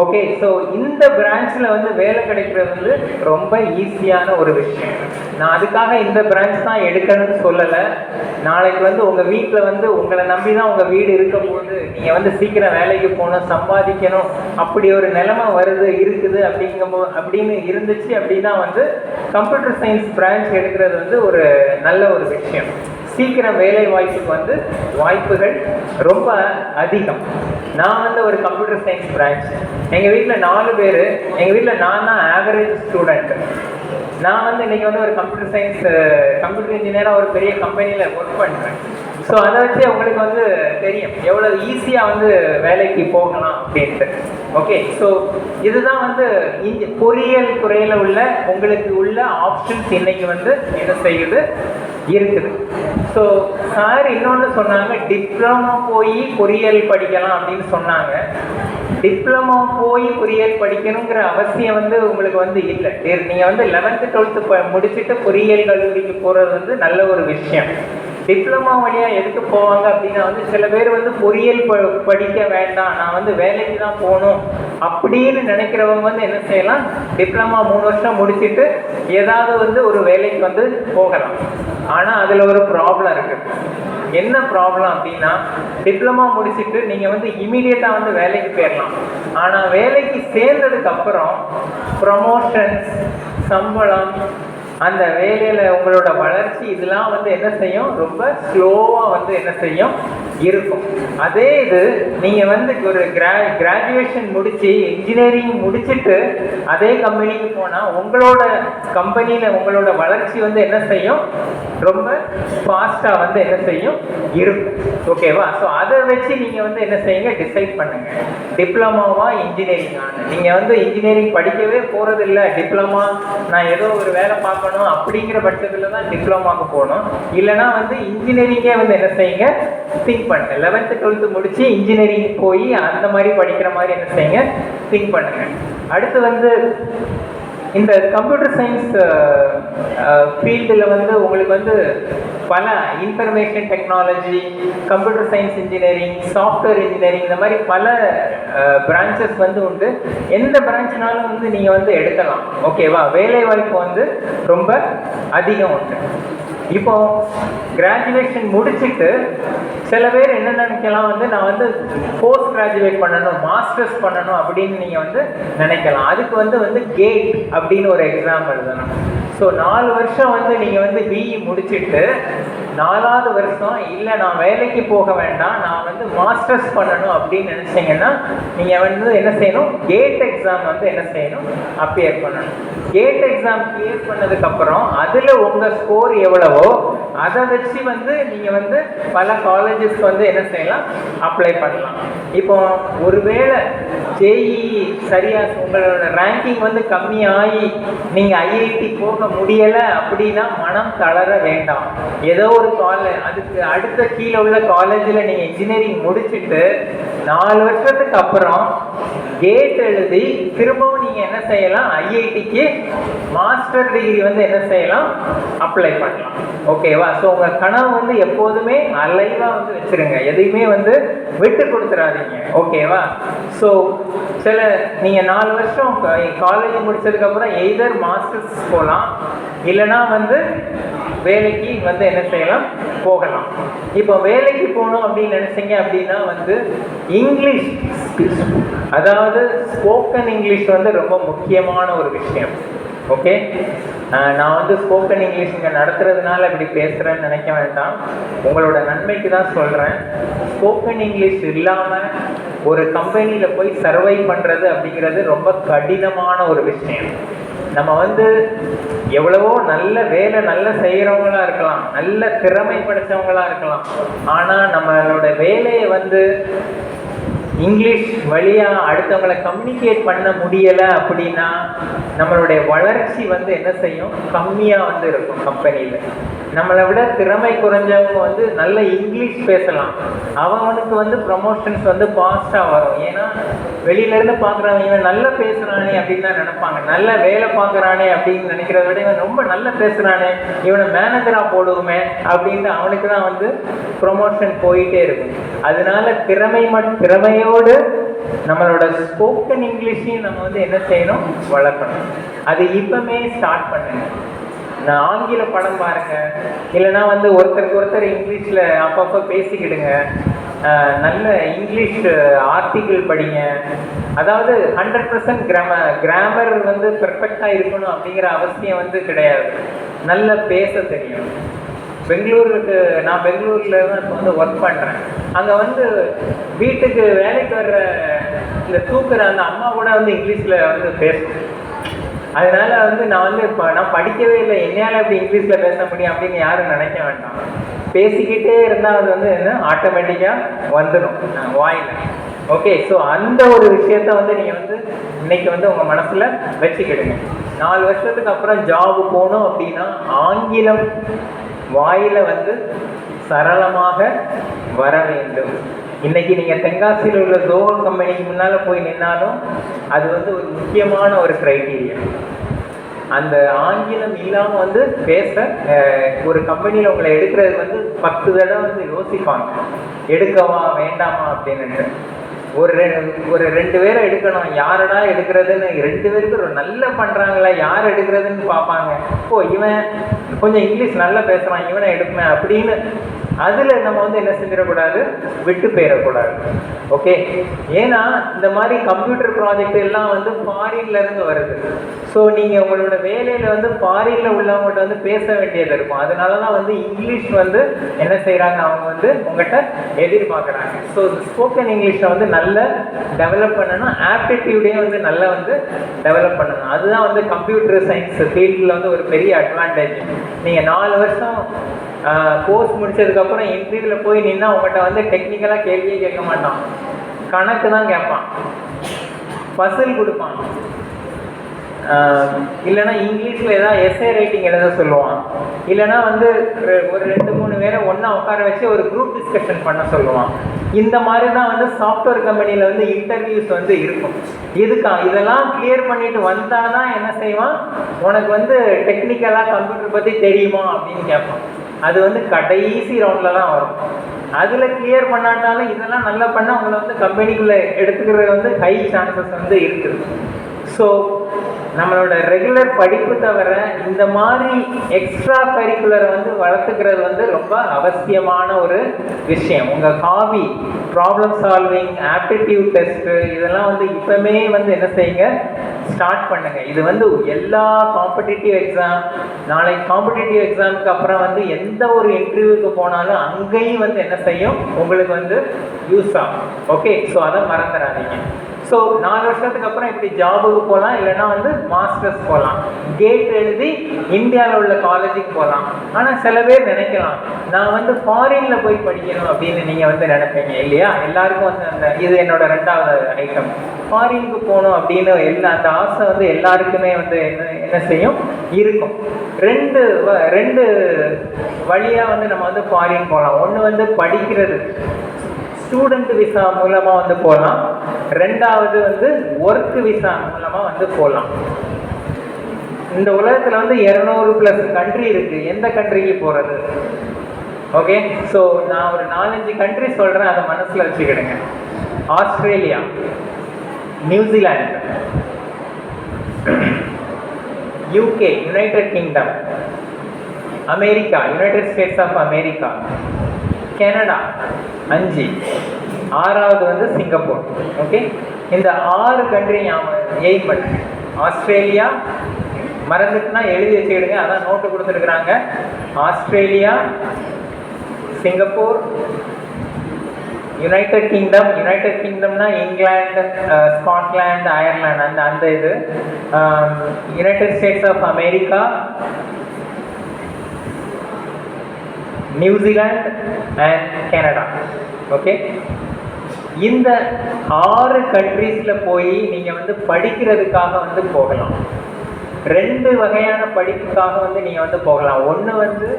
ஓகே, ஸோ இந்த பிரான்ச்சில் வந்து வேலை கிடைக்கிறது வந்து ரொம்ப ஈஸியான ஒரு விஷயம். நான் அதுக்காக இந்த பிரான்ச் தான் எடுக்கணும்னு சொல்லலை. நாளைக்கு வந்து உங்கள் வீட்டில் வந்து உங்களை நம்பி தான் உங்கள் வீடு இருக்க போது, நீங்கள் வந்து சீக்கிரம் வேலைக்கு போகணும், சம்பாதிக்கணும், அப்படி ஒரு நிலைமை இருக்குது அப்படின்னு இருந்துச்சு அப்படின்னா வந்து கம்ப்யூட்டர் சயின்ஸ் பிரான்ச் எடுக்கிறது வந்து ஒரு நல்ல ஒரு விஷயம். சீக்கிரம் வேலை வாய்ப்புக்கு வந்து வாய்ப்புகள் ரொம்ப அதிகம். நான் வந்து ஒரு கம்ப்யூட்டர் சயின்ஸ் பிரான்ச், எங்கள் வீட்டில் 4 பேர், எங்கள் வீட்டில் நான் தான் ஆவரேஜ் ஸ்டூடெண்ட். நான் வந்து இன்றைக்கி வந்து ஒரு கம்ப்யூட்டர் இன்ஜினியராக ஒரு பெரிய கம்பெனியில் ஒர்க் பண்ணுறேன். ஸோ அதை வச்சு உங்களுக்கு வந்து தெரியும் எவ்வளோ ஈஸியாக வந்து வேலைக்கு போகலாம் அப்படின்ட்டு. ஓகே, ஸோ இதுதான் வந்து பொறியியல் துறையில் உள்ள உங்களுக்கு உள்ள ஆப்ஷன்ஸ் இன்னைக்கு வந்து என்ன செய்யுது இருக்குது. ஸோ சார் இன்னொன்று சொன்னாங்க, டிப்ளமோ போய் பொறியியல் படிக்கலாம் அப்படின்னு சொன்னாங்க. டிப்ளமோ போய் பொறியியல் படிக்கணுங்கிற அவசியம் வந்து உங்களுக்கு வந்து இல்லை. நீங்கள் வந்து 11th 12th முடிச்சுட்டு பொறியியல் கல்லூரிக்கு போகிறது வந்து நல்ல ஒரு விஷயம். டிப்ளமா வழியாக எதுக்கு போவாங்க அப்படின்னா வந்து சில பேர் வந்து பொறியியல் படிக்க வேண்டாம், நான் வந்து வேலைக்கு தான் போகணும் அப்படின்னு நினைக்கிறவங்க வந்து என்ன செய்யலாம், டிப்ளமா 3 வருஷம் முடிச்சுட்டு ஏதாவது வந்து ஒரு வேலைக்கு வந்து போகலாம். ஆனால் அதில் ஒரு ப்ராப்ளம் இருக்குது. என்ன ப்ராப்ளம் அப்படின்னா, டிப்ளமா முடிச்சுட்டு நீங்கள் வந்து இமீடியட்டாக வந்து வேலைக்கு போயிடலாம். ஆனால் வேலைக்கு சேர்ந்ததுக்கு அப்புறம் ப்ரமோஷன்ஸ், சம்பளம், அந்த வேலையில் உங்களோட வளர்ச்சி இதெல்லாம் வந்து என்ன செய்யும், ரொம்ப ஸ்லோவாக வந்து என்ன செய்யும் இருக்கும். அதே இது நீங்கள் வந்து ஒரு கிராஜுவேஷன் முடித்து இன்ஜினியரிங் முடிச்சுட்டு அதே கம்பெனிக்கு போனால் உங்களோட கம்பெனியில் உங்களோட வளர்ச்சி வந்து என்ன செய்யும், ரொம்ப ஃபாஸ்ட்டாக வந்து என்ன செய்யும் இருக்கும். ஓகேவா? ஸோ அதை வச்சு நீங்கள் வந்து என்ன செய்யுங்க, டிசைட் பண்ணுங்க. டிப்ளமாவா இன்ஜினியரிங் ஆன நீங்கள் வந்து இன்ஜினியரிங் படிக்கவே போகிறதில்ல, டிப்ளமா நான் ஏதோ ஒரு வேலை பார்க்கணும் அப்படிங்கிற பட்சத்தில் தான் டிப்ளமாவுக்கு போகணும். இல்லைனா வந்து இன்ஜினியரிங்கே வந்து என்ன செய்யுங்க, திங்க் பண்ணுங்க. 11th 12th முடிச்சு இன்ஜினியரிங் போய் அந்த மாதிரி படிக்கிற மாதிரி என்ன செய்யுங்க, திங்க் பண்ணுங்க. அடுத்து வந்து இந்த கம்ப்யூட்டர் சயின்ஸ் ஃபீல்டில் வந்து உங்களுக்கு வந்து பல information technology, computer science engineering, software engineering, இந்த மாதிரி பல பிரான்ச்சஸ் வந்து உண்டு. எந்த பிரான்ச்னாலும் வந்து நீங்கள் வந்து எடுக்கலாம். ஓகேவா? வேலை வாய்ப்பு வந்து ரொம்ப அதிகம் உண்டு. இப்போ கிராஜுவேஷன் முடிச்சுட்டு சில பேர் என்ன நினைக்கலாம் வந்து நான் வந்து போஸ்ட் கிராஜுவேட் பண்ணணும், மாஸ்டர்ஸ் பண்ணணும் அப்படின்னு நீங்கள் வந்து நினைக்கலாம். அதுக்கு வந்து கேட் அப்படின்னு ஒரு எக்ஸாம் எழுதணும். ஸோ 4 வருஷம் வந்து நீங்கள் வந்து பிஇ முடிச்சுட்டு 4வது வருஷம் இல்லை நான் வேலைக்கு போக வேண்டாம், நான் வந்து மாஸ்டர்ஸ் பண்ணணும் அப்படின்னு நினச்சிங்கன்னா நீங்கள் வந்து என்ன செய்யணும், கேட் எக்ஸாம் வந்து என்ன செய்யணும், அப்பியர் பண்ணணும். கேட் எக்ஸாம் கிளியர் பண்ணதுக்கப்புறம் அதில் உங்கள் ஸ்கோர் எவ்வளவோ அதை வச்சு வந்து நீங்கள் வந்து பல காலேஜஸ்க்கு வந்து என்ன செய்யலாம், அப்ளை பண்ணலாம். இப்போ ஒருவேளை ஜேஇ சரியாக உங்களோட ரேங்கிங் வந்து கம்மியாகி நீங்கள் ஐஐடி போக முடியலை அப்படின்னா மனம் தளர வேண்டாம். ஏதோ ஒரு அதுக்கு அடுத்த கீழே உள்ள காலேஜில் நீங்கள் இன்ஜினியரிங் முடிச்சுட்டு 4 வருஷத்துக்கு அப்புறம் கேட் எழுதி திரும்பவும் நீங்கள் என்ன செய்யலாம், ஐஐடிக்கு மாஸ்டர் டிகிரி வந்து என்ன செய்யலாம், அப்ளை பண்ணலாம். ஓகேவா? ஸோ உங்கள் கனவு வந்து எப்போதுமே அலைவாக வந்து வச்சுருங்க, எதையுமே வந்து விட்டு கொடுத்துடாதீங்க. ஓகேவா? ஸோ சில நீங்கள் 4 வருஷம் காலேஜ் முடிச்சதுக்கப்புறம் எய்தர் மாஸ்டர்ஸ் போகலாம், இல்லைனா வந்து வேலைக்கு வந்து என்ன செய்யலாம், போகலாம். இப்போ வேலைக்கு போகணும் அப்படின்னு நினைச்சீங்க அப்படின்னா வந்து இங்கிலீஷ், அதாவது ஸ்போக்கன் இங்கிலீஷ் வந்து ரொம்ப முக்கியமான ஒரு விஷயம். ஓகே, நான் வந்து ஸ்போக்கன் இங்கிலீஷ் இங்கே நடத்துறதுனால இப்படி பேசுகிறேன்னு நினைக்க வேண்டாம், உங்களோட நன்மைக்கு தான் சொல்கிறேன். ஸ்போக்கன் இங்கிலீஷ் இல்லாமல் ஒரு கம்பெனியில் போய் சர்வை பண்ணுறது அப்படிங்கிறது ரொம்ப கடினமான ஒரு விஷயம். நம்ம வந்து எவ்வளவோ நல்ல வேலை நல்ல செய்கிறவங்களா இருக்கலாம், நல்ல திறமை படைத்தவங்களா இருக்கலாம், ஆனால் நம்மளோட வேலையை வந்து இங்கிலீஷ் வழியாக அடுத்தவங்களை கம்யூனிகேட் பண்ண முடியலை அப்படின்னா நம்மளுடைய வளர்ச்சி வந்து என்ன செய்யும், கம்மியாக வந்து இருக்கும். கம்பெனியில் நம்மளை விட திறமை குறைஞ்சவங்க வந்து நல்ல இங்கிலீஷ் பேசலாம், அவனுக்கு வந்து ப்ரமோஷன்ஸ் வந்து ஃபாஸ்ட்டாக வரும். ஏன்னா வெளியிலேருந்து பார்க்குறவங்க இவன் நல்லா பேசுகிறானே அப்படின்னு தான் நினைப்பாங்க. நல்ல வேலை பார்க்குறானே அப்படின்னு நினைக்கிறத விட இவன் ரொம்ப நல்லா பேசுகிறானே, இவனை மேனேஜராக போடுவோமே அப்படின்ட்டு அவனுக்கு தான் வந்து ப்ரொமோஷன் போயிட்டே இருக்கும். அதனால திறமையோடு நம்மளோட ஸ்போக்கன் இங்கிலீஷையும் நம்ம வந்து என்ன செய்யணும், வளர்க்கணும். அது இப்பவுமே ஸ்டார்ட் பண்ணுங்க. நான் ஆங்கில படம் பாருங்க, இல்லைனா வந்து ஒருத்தருக்கு ஒருத்தர் இங்கிலீஷில் அப்பப்போ பேசிக்கிடுங்க, நல்ல இங்கிலீஷ் ஆர்டிக்கிள் படிங்க. அதாவது 100% கிராமர் வந்து பெர்ஃபெக்டாக இருக்கணும் அப்படிங்கிற அவசியம் வந்து கிடையாது, நல்ல பேச தெரியும். நான் பெங்களூரில் தான் இப்போ வந்து ஒர்க் பண்ணுறேன். அங்கே வந்து வீட்டுக்கு வேலைக்கு வர்ற இந்த தூக்குற அந்த அம்மா கூட வந்து இங்கிலீஷில் வந்து பேசும். அதனால வந்து நான் படிக்கவே இல்லை, என்னால் எப்படி இங்கிலீஷில் பேச முடியும் அப்படின்னு யாரும் நினைக்க வேண்டாம். பேசிக்கிட்டே இருந்தால் அது வந்து என்ன ஆட்டோமேட்டிக்காக வந்துடும் வாயில். ஓகே, ஸோ அந்த ஒரு விஷயத்த வந்து நீங்கள் வந்து இன்னைக்கு வந்து உங்கள் மனசில் வச்சுக்கிடுங்க. 4 வருஷத்துக்கு அப்புறம் ஜாபு போகணும் அப்படின்னா ஆங்கிலம் வாயில வந்து சரளமாக வர வேண்டும். இன்னைக்கு நீங்கள் தென்காசியில் உள்ள ஜோவோ கம்பெனிக்கு முன்னால் போய் நின்னாலும் அது வந்து ஒரு முக்கியமான ஒரு க்ரைட்டீரியா. அந்த ஆங்கிலம் இல்லாமல் வந்து பேச ஒரு கம்பெனியில் உங்களை எடுக்கிறது வந்து 10 தடவை வந்து யோசிப்பாங்க, எடுக்கவா வேண்டாமா அப்படின்னு. ஒரு 2 பேரை எடுக்கணும், யாரடா எடுக்கிறதுன்னு 2 பேருக்கு ஒரு நல்லா பண்ணுறாங்களா யார் எடுக்கிறதுன்னு பார்ப்பாங்க. இவன் கொஞ்சம் இங்கிலீஷ் நல்லா பேசுகிறான், இவனை எடுப்பேன் அப்படின்னு அதில் நம்ம வந்து என்ன செஞ்சிடக்கூடாது, விட்டு போயிடக்கூடாது. ஓகே, ஏன்னா இந்த மாதிரி கம்ப்யூட்டர் ப்ராஜெக்ட் எல்லாம் வந்து ஃபாரின்லேருந்து வருது. ஸோ நீங்கள் உங்களோட வேலையில் வந்து ஃபாரினில் உள்ளவங்கள்ட்ட வந்து பேச வேண்டியது இருக்கும். அதனால தான் வந்து இங்கிலீஷ் வந்து என்ன செய்கிறாங்க, அவங்க வந்து உங்கள்கிட்ட எதிர்பார்க்குறாங்க. ஸோ ஸ்போக்கன் இங்கிலீஷை வந்து நல்லா டெவலப் பண்ணணும், ஆப்டிடியூடையும் வந்து நல்லா வந்து டெவலப் பண்ணணும். அதுதான் வந்து கம்ப்யூட்டர் சயின்ஸ் ஃபீல்டில் வந்து ஒரு பெரிய அட்வான்டேஜ். நீங்கள் 4 வருஷம் கோர்ஸ் முடிச்சதுக்கப்புறம் இன்டர்வியூவில் போய் நின்னா உங்கள்கிட்ட வந்து டெக்னிக்கலாக கேள்வியே கேட்க மாட்டான், கணக்கு தான் கேட்பான், பசில் கொடுப்பான், இல்லைனா இங்கிலீஷில் ஏதாவது எஸ்ஏ ரைட்டிங் எழுத சொல்லுவான், இல்லைனா வந்து ஒரு 2-3 பேரை ஒன்றா உட்கார வச்சு ஒரு குரூப் டிஸ்கஷன் பண்ண சொல்லுவான். இந்த மாதிரி தான் வந்து சாஃப்ட்வேர் கம்பெனியில் வந்து இன்டர்வியூஸ் வந்து இருக்கும். இதெல்லாம் கிளியர் பண்ணிட்டு வந்தால் தான் என்ன செய்வான், உனக்கு வந்து டெக்னிக்கலாக கம்ப்யூட்டர் பற்றி தெரியுமா அப்படின்னு கேட்பான். அது வந்து கடைசி ரவுண்டில் தான் வரும். அதில் கிளியர் பண்ணாட்டாலும் இதெல்லாம் நல்லா பண்ணால் உங்களை வந்து கம்பெனிக்குள்ளே எடுத்துக்கிறது வந்து ஹை சான்சஸ் வந்து இருக்குது. ஸோ நம்மளோட ரெகுலர் படிப்பு தவிர இந்த மாதிரி எக்ஸ்ட்ரா கரிக்குலரை வந்து வளர்த்துக்கிறது வந்து ரொம்ப அவசியமான ஒரு விஷயம். உங்கள் hobby, problem solving, aptitude test, இதெல்லாம் வந்து இப்போமே வந்து என்ன செய்யுங்க, ஸ்டார்ட் பண்ணுங்க. இது வந்து எல்லா காம்படிட்டிவ் எக்ஸாம், நாளைக்கு காம்படிட்டிவ் எக்ஸாமுக்கு அப்புறம் வந்து எந்த ஒரு இன்டர்வியூக்கு போனாலும் அங்கேயும் வந்து என்ன செய்யும், உங்களுக்கு வந்து யூஸ் ஆகும். ஓகே, ஸோ அதை மறந்துடாதீங்க. ஸோ 4 வருஷத்துக்கு அப்புறம் இப்படி ஜாபுக்கு போகலாம், இல்லைன்னா வந்து மாஸ்டர்ஸ் போகலாம், கேட் எழுதி இந்தியாவில் உள்ள காலேஜுக்கு போகலாம். ஆனால் சில பேர் நினைக்கலாம், நான் வந்து ஃபாரினில் போய் படிக்கணும் அப்படின்னு நீங்கள் வந்து நினைப்பீங்க இல்லையா? எல்லாருக்கும் வந்து அந்த இது என்னோட 2வது ஐட்டம், ஃபாரினுக்கு போகணும் அப்படின்னு அந்த ஆசை வந்து எல்லாருக்குமே வந்து என்ன செய்யும், இருக்கும். ரெண்டு வழியாக வந்து நம்ம வந்து ஃபாரின் போகலாம். ஒன்று வந்து படிக்கிறது, ஸ்டூடெண்ட் விசா மூலமாக வந்து போகலாம். 2வது வந்து ஒர்க் விசா மூலமாக வந்து போகலாம். இந்த உலகத்தில் வந்து 200+ கண்ட்ரி இருக்குது. எந்த கண்ட்ரிக்கு போகிறது? ஓகே, ஸோ நான் ஒரு 4-5 கண்ட்ரி சொல்கிறேன், அதை மனசில் வச்சுக்கிடுங்க. Australia, New Zealand, UK United Kingdom, America United States of America, Canada 5, 6வது வந்து சிங்கப்பூர். ஓகே, இந்த 6 கண்ட்ரி எய்ம் பண்ணுங்க. ஆஸ்திரேலியா மறந்துட்டுனா எழுதி வச்சுக்கிடுங்க, அதான் நோட்டு கொடுத்துருக்குறாங்க. Australia, Singapore, United Kingdom. யுனைடெட் கிங்டம்னா இங்கிலாந்து, ஸ்காட்லாந்து, அயர்லாந்து, அந்த இது. United States of America, New Zealand and Canada. Okay, இந்த 6 கண்ட்ரீஸில் போய் நீங்கள் வந்து படிக்கிறதுக்காக வந்து போகலாம். 2 வகையான படிப்புக்காக வந்து நீங்கள் வந்து போகலாம். ஒன்று வந்து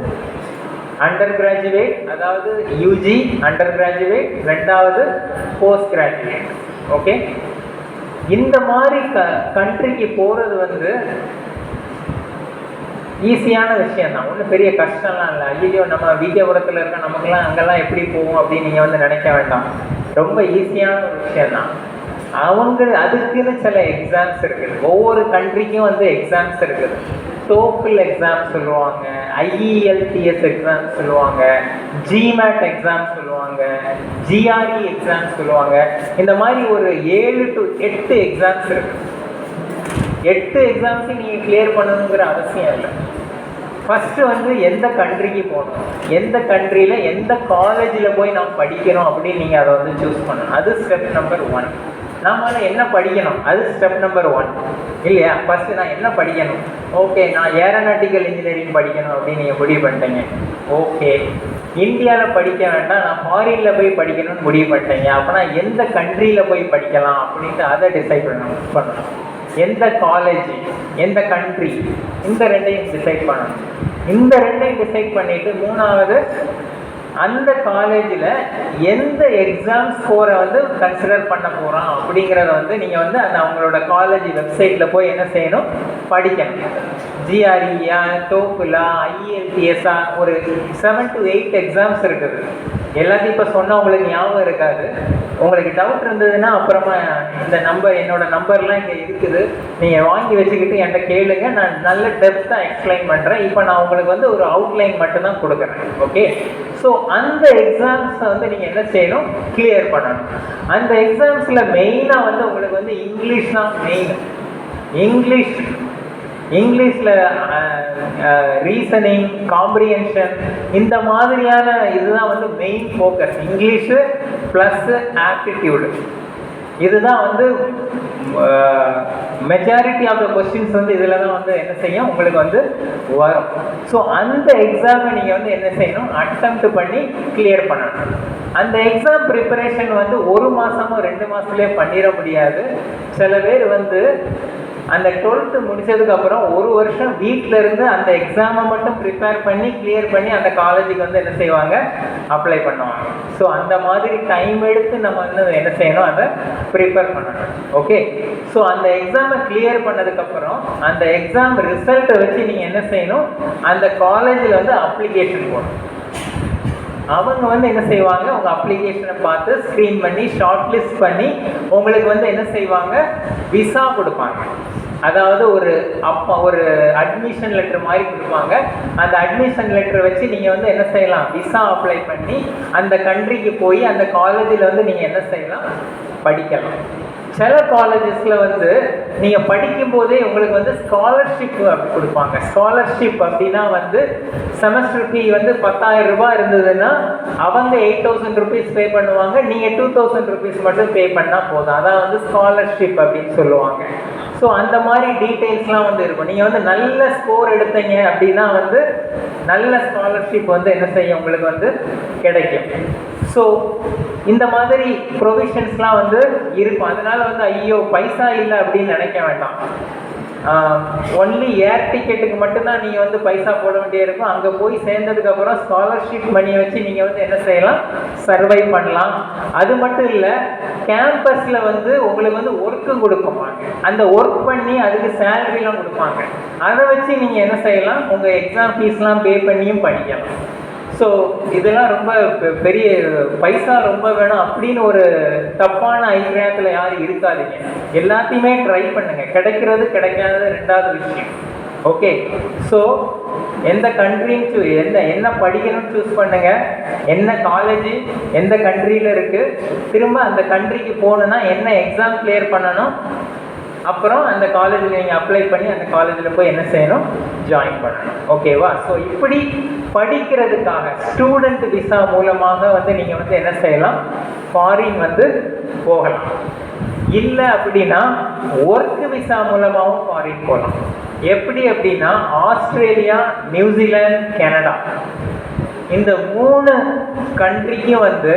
அண்டர் கிராஜுவேட், அதாவது யூஜி அண்டர் கிராஜுவேட். 2வது போஸ்ட் கிராஜுவேட். ஓகே, இந்த மாதிரி கண்ட்ரிக்கு போகிறது வந்து ஈஸியான விஷயம் தான், ஒன்றும் பெரிய கஷ்டம்லாம் இல்லை. ஐயோ நம்ம வீட்டியபுரத்தில் இருக்க நமக்குலாம் அங்கெல்லாம் எப்படி போகும் அப்படின்னு நீங்கள் வந்து நினைக்க வேண்டாம். ரொம்ப ஈஸியான ஒரு விஷயந்தான். அதுக்குன்னு சில எக்ஸாம்ஸ் இருக்குது. ஒவ்வொரு கண்ட்ரிக்கும் வந்து எக்ஸாம்ஸ் இருக்குது. டோஃபில் எக்ஸாம் சொல்லுவாங்க, IELTS எக்ஸாம் சொல்லுவாங்க, GMAT எக்ஸாம் சொல்லுவாங்க, GRE எக்ஸாம் சொல்லுவாங்க. இந்த மாதிரி ஒரு 7 to 8 எக்ஸாம்ஸ் இருக்குது. 8 எக்ஸாம்ஸையும் நீங்கள் கிளியர் பண்ணணுங்கிற அவசியம் இல்லை. ஃபஸ்ட்டு வந்து எந்த கண்ட்ரிக்கு போகணும், எந்த கண்ட்ரியில் எந்த காலேஜில் போய் நாம் படிக்கணும் அப்படின்னு நீங்கள் அதை வந்து சூஸ் பண்ணணும். அது ஸ்டெப் நம்பர் 1. நாம் என்ன படிக்கணும், அது ஸ்டெப் நம்பர் 1 இல்லையா? ஃபஸ்ட்டு நான் என்ன படிக்கணும், ஓகே நான் ஏரோநாட்டிக்கல் இன்ஜினியரிங் படிக்கணும் அப்படின்னு நீங்கள் முடிவு பண்ணிட்டீங்க. ஓகே, இந்தியாவில் படிக்க வேண்டாம், நான் ஃபாரினில் போய் படிக்கணும்னு முடிவு பண்ணிட்டீங்க. அப்போனா எந்த கண்ட்ரியில் போய் படிக்கலாம் அப்படின்ட்டு அதை டிசைட் பண்ணணும். எந்த காலேஜ், எந்த கண்ட்ரி, இந்த 2ஐயும் டிசைட் பண்ணணும். இந்த 2ஐயும் டிசைட் பண்ணிவிட்டு 3வது அந்த காலேஜில் எந்த எக்ஸாம் ஸ்கோரை வந்து கன்சிடர் பண்ண போகிறோம் அப்படிங்கிறத வந்து நீங்கள் வந்து அந்த அவங்களோட காலேஜ் வெப்சைட்டில் போய் என்ன செய்யணும், படிக்கணும். GRE, TOEFL, IELTS ஒரு 7 to 8 எக்ஸாம்ஸ் இருக்குது. எல்லாத்தையும் இப்போ சொன்னால் உங்களுக்கு ஞாபகம் இருக்காது. உங்களுக்கு டவுட் இருந்ததுன்னா அப்புறமா இந்த நம்பர், என்னோட நம்பர்லாம் இங்கே இருக்குது, நீங்கள் வாங்கி வச்சுக்கிட்டு என்கிட்ட கேளுங்க, நான் நல்ல டெப்த்தாக எக்ஸ்பிளைன் பண்ணுறேன். இப்போ நான் உங்களுக்கு வந்து ஒரு அவுட்லைன் மட்டும்தான் கொடுக்குறேன். ஓகே, ஸோ அந்த எக்ஸாம்ஸை வந்து நீங்கள் என்ன செய்யணும், கிளியர் பண்ணணும். அந்த எக்ஸாம்ஸில் மெயினாக வந்து உங்களுக்கு வந்து இங்கிலீஷ் தான் மெயின். இங்கிலீஷில் ரீசனிங், காம்ப்ரிஹென்ஷன், இந்த மாதிரியான இதுதான் வந்து main focus. English plus aptitude, இதுதான் வந்து மெஜாரிட்டி ஆஃப் த கொஸ்டின்ஸ் வந்து இதில் தான் வந்து என்ன செய்யும், உங்களுக்கு வந்து வரும். ஸோ அந்த எக்ஸாமை நீங்கள் வந்து என்ன செய்யணும், அட்டெம்ப்ட் பண்ணி கிளியர் பண்ணணும். அந்த எக்ஸாம் ப்ரிப்பரேஷன் வந்து 1 மாதமோ 2 மாதத்துலேயே பண்ணிட முடியாது. சில பேர் வந்து அந்த 12th முடிச்சதுக்கப்புறம் 1 வருஷம் வீட்டில் இருந்து அந்த எக்ஸாமை மட்டும் ப்ரிப்பேர் பண்ணி கிளியர் பண்ணி அந்த காலேஜுக்கு வந்து என்ன செய்வாங்க, அப்ளை பண்ணுவாங்க. ஸோ அந்த மாதிரி டைம் எடுத்து நம்ம வந்து என்ன செய்யணும், அதை ப்ரிப்பேர் பண்ணணும். ஓகே, ஸோ அந்த எக்ஸாமை கிளியர் பண்ணதுக்கப்புறம் அந்த எக்ஸாம் ரிசல்ட்டை வச்சு நீங்கள் என்ன செய்யணும், அந்த காலேஜில் வந்து அப்ளிகேஷன் போடணும். அவங்க வந்து என்ன செய்வாங்க, உங்கள் அப்ளிகேஷனை பார்த்து ஸ்க்ரீன் பண்ணி ஷார்ட் லிஸ்ட் பண்ணி உங்களுக்கு வந்து என்ன செய்வாங்க, விசா கொடுப்பாங்க. அதாவது ஒரு அட்மிஷன் லெட்டர் மாதிரி கொடுப்பாங்க. அந்த அட்மிஷன் லெட்டரை வச்சு நீங்கள் வந்து என்ன செய்யலாம், விசா அப்ளை பண்ணி அந்த கண்ட்ரிக்கு போய் அந்த காலேஜில் வந்து நீங்கள் என்ன செய்யலாம், படிக்கலாம். சில காலேஜஸில் வந்து நீங்கள் படிக்கும் போதே உங்களுக்கு வந்து ஸ்காலர்ஷிப் அப்படி கொடுப்பாங்க. ஸ்காலர்ஷிப் அப்படின்னா வந்து செமஸ்டர் ஃபீ வந்து 10,000 ரூபாய் இருந்ததுன்னா அவங்க 8,000 ருபீஸ் பே பண்ணுவாங்க, நீங்கள் 2,000 ருபீஸ் மட்டும் பே பண்ணால் போதும். அதான் வந்து ஸ்காலர்ஷிப் அப்படின்னு சொல்லுவாங்க. ஸோ அந்த மாதிரி டீட்டெயில்ஸ்லாம் வந்து இருக்கும். நீங்கள் வந்து நல்ல ஸ்கோர் எடுத்தீங்க அப்படின்னா வந்து நல்ல ஸ்காலர்ஷிப் வந்து என்ன செய்யும், உங்களுக்கு வந்து கிடைக்கும். ஸோ இந்த மாதிரி ப்ரொவிஷன்ஸ்லாம் வந்து இருக்கும். அதனால வந்து ஐயோ பைசா இல்லை அப்படின்னு நினைக்க வேண்டாம். ஒன்லி ஏர் டிக்கெட்டுக்கு மட்டும்தான் நீங்கள் வந்து பைசா போட வேண்டியிருக்கும். அங்கே போய் சேர்ந்ததுக்கப்புறம் ஸ்காலர்ஷிப் மணியை வச்சு நீங்கள் வந்து என்ன செய்யலாம், சர்வை பண்ணலாம். அது மட்டும் இல்லை, கேம்பஸில் வந்து உங்களுக்கு வந்து ஒர்க்கு கொடுப்பாங்க. அந்த ஒர்க் பண்ணி அதுக்கு சேலரிலாம் கொடுப்பாங்க. அதை வச்சு நீங்கள் என்ன செய்யலாம், உங்கள் எக்ஸாம் ஃபீஸ்லாம் பே பண்ணியும் படிக்கலாம். ஸோ இதெல்லாம் ரொம்ப பெரிய பைசா ரொம்ப வேணும் அப்படின்னு ஒரு தப்பான அபிப்பிராயத்தில் யாரும் இருக்காதீங்க. எல்லாத்தையுமே ட்ரை பண்ணுங்க. கிடைக்கிறது கிடைக்காதது 2வது விஷயம். ஓகே, ஸோ எந்த கண்ட்ரின்னு என்ன படிக்கணும்னு சூஸ் பண்ணுங்க, என்ன காலேஜ் எந்த கண்ட்ரியில் இருக்குது, திரும்ப அந்த கண்ட்ரிக்கு போகணுன்னா என்ன எக்ஸாம் கிளியர் பண்ணணும், அப்புறம் அந்த காலேஜில் நீங்கள் அப்ளை பண்ணி அந்த காலேஜில் போய் என்ன செய்யணும், ஜாயின் பண்ணணும். ஓகேவா? ஸோ இப்படி படிக்கிறதுக்காக ஸ்டூடெண்ட் விசா மூலமாக வந்து நீங்கள் வந்து என்ன செய்யலாம், ஃபாரின் வந்து போகலாம். இல்லை அப்படின்னா ஒர்க் விசா மூலமாகவும் ஃபாரின் போகலாம். எப்படி அப்படின்னா ஆஸ்திரேலியா, நியூசிலாந்து, கனடா, இந்த 3 கண்ட்ரிக்கும் வந்து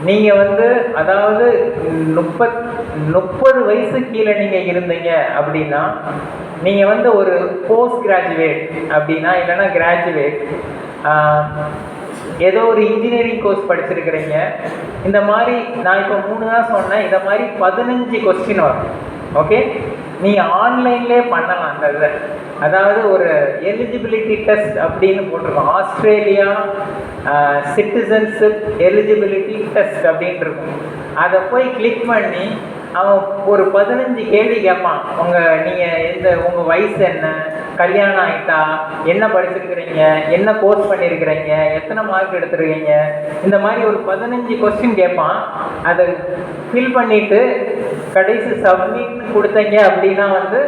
நீங்கள் வந்து அதாவது 30 வயசு கீழே நீங்கள் இருந்தீங்க அப்படின்னா நீங்கள் வந்து ஒரு போஸ்ட் கிராஜுவேட் அப்படின்னா, இல்லைன்னா கிராஜுவேட், ஏதோ ஒரு இன்ஜினியரிங் கோர்ஸ் படிச்சிருக்கிறீங்க. இந்த மாதிரி நான் இப்போ 3 தான் சொன்னேன். இந்த மாதிரி 15 கொஸ்டின் வரும். ஓகே, நீங்கள் ஆன்லைன்லேயே பண்ணலாம் அந்த இதை. அதாவது ஒரு எலிஜிபிலிட்டி டெஸ்ட் அப்படின்னு போட்டிருக்கோம், ஆஸ்திரேலியா சிட்டிசன்ஷிப் எலிஜிபிலிட்டி டெஸ்ட் அப்படின்னு இருக்கும். அதை போய் கிளிக் பண்ணி அவன் ஒரு 15 கேள்வி கேட்பான். உங்கள் வயசு என்ன, கல்யாணம் ஆகிட்டா, என்ன படிச்சிருக்கிறீங்க, என்ன கோர்ஸ் பண்ணியிருக்கிறீங்க, எத்தனை மார்க் எடுத்துருக்கீங்க, இந்த மாதிரி ஒரு 15 கொஸ்டின் கேட்பான். அதை ஃபில் பண்ணிவிட்டு கடைசி சப்மிட் கொடுத்தீங்க அப்படின்னா வந்து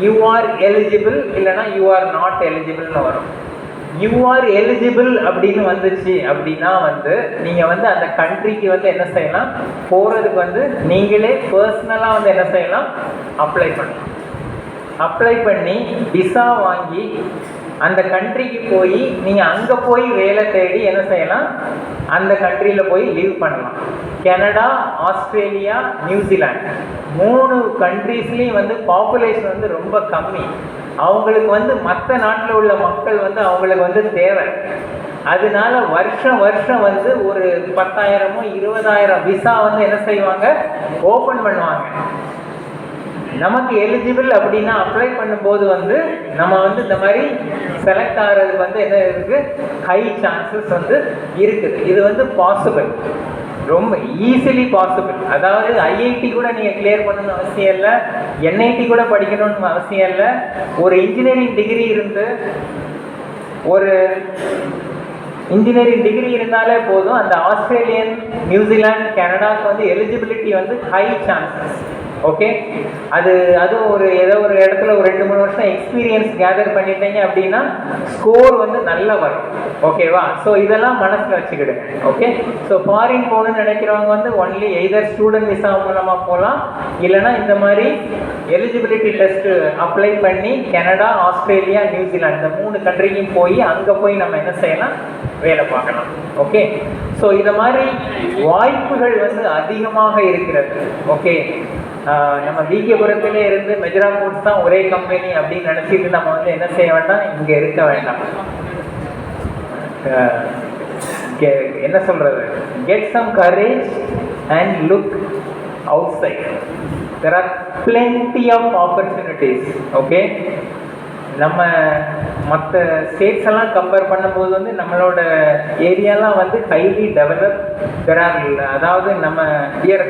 யூ ஆர் எலிஜிபிள், இல்லைனா யூ ஆர் நாட் எலிஜிபிள்னு வரும். யூ ஆர் எலிஜிபிள் அப்படின்னு வந்துச்சு அப்படின்னா வந்து நீங்கள் வந்து அந்த கண்ட்ரிக்கு வந்து என்ன செய்யலாம், போகிறதுக்கு வந்து நீங்களே பர்சனலாக வந்து என்ன செய்யலாம், அப்ளை பண்ணலாம். அப்ளை பண்ணி விசா வாங்கி அந்த கண்ட்ரிக்கு போய் நீங்கள் அங்கே போய் வேலை தேடி என்ன செய்யலாம், அந்த கண்ட்ரியில் போய் லீவ் பண்ணலாம். கனடா, ஆஸ்திரேலியா, நியூசிலாந்து 3 கண்ட்ரீஸ்லேயும் வந்து பாப்புலேஷன் வந்து ரொம்ப கம்மி. அவங்களுக்கு வந்து மற்ற நாட்டில் உள்ள மக்கள் வந்து அவங்களுக்கு வந்து தேவை. அதனால வருஷம் வந்து ஒரு 10,000 20,000 விசா வந்து என்ன செய்வாங்க, ஓப்பன் பண்ணுவாங்க. நமக்கு எலிஜிபிள் அப்படின்னா அப்ளை பண்ணும்போது வந்து நம்ம வந்து இந்த மாதிரி செலக்ட் ஆகிறதுக்கு வந்து என்ன இருக்கு, ஹை சான்சஸ் வந்து இருக்குது. இது வந்து பாசிபிள், ரொம்ப ஈஸிலி பாசிபிள். அதாவது ஐஐடி கூட நீங்கள் கிளியர் பண்ணணும்னு அவசியம் இல்லை, என்ஐடி கூட படிக்கணும்னு அவசியம் இல்லை. ஒரு இன்ஜினியரிங் டிகிரி இருந்து ஒரு இன்ஜினியரிங் டிகிரி இருந்தாலே போதும், அந்த ஆஸ்திரேலியன், நியூசிலாந்து, கனடாவுக்கு வந்து எலிஜிபிலிட்டி வந்து ஹை சான்சஸ். ஓகே, அதுவும் ஏதோ ஒரு இடத்துல ஒரு 2-3 வருஷம் எக்ஸ்பீரியன்ஸ் கேதர் பண்ணிட்டீங்க அப்படின்னா ஸ்கோர் வந்து நல்லா வரும். ஓகேவா? ஸோ இதெல்லாம் மனசில் வச்சுக்கிடுங்க. ஓகே, ஸோ ஃபாரின் போகணும்னு நினைக்கிறவங்க வந்து ஒன்லி எய்தர் ஸ்டூடெண்ட் விசா மூலமாக போகலாம், இல்லைனா இந்த மாதிரி எலிஜிபிலிட்டி டெஸ்ட் அப்ளை பண்ணி கனடா, ஆஸ்திரேலியா, நியூசிலாந்து இந்த 3 கண்ட்ரிக்கும் போய் அங்கே போய் நம்ம என்ன செய்யலாம், வேலை பார்க்கலாம். ஓகே, ஸோ இதை மாதிரி வாய்ப்புகள் வந்து அதிகமாக இருக்கிறது. ஓகே, நம்ம விகேபுரத்திலே இருந்து மெஜரா ஃபுட்ஸ் தான் ஒரே கம்பெனி அப்படின்னு நினச்சிட்டு நம்ம வந்து என்ன செய்ய வேண்டாம், இங்கே இருக்க வேண்டாம். என்ன சொல்றது, get some courage and look outside. There are plenty of opportunities. Okay, நம்ம மற்ற ஸ்டேட்ஸ் எல்லாம் கம்பேர் பண்ணும்போது வந்து நம்மளோட ஏரியாலாம் வந்து ஹைலி டெவலப். அதாவது நம்ம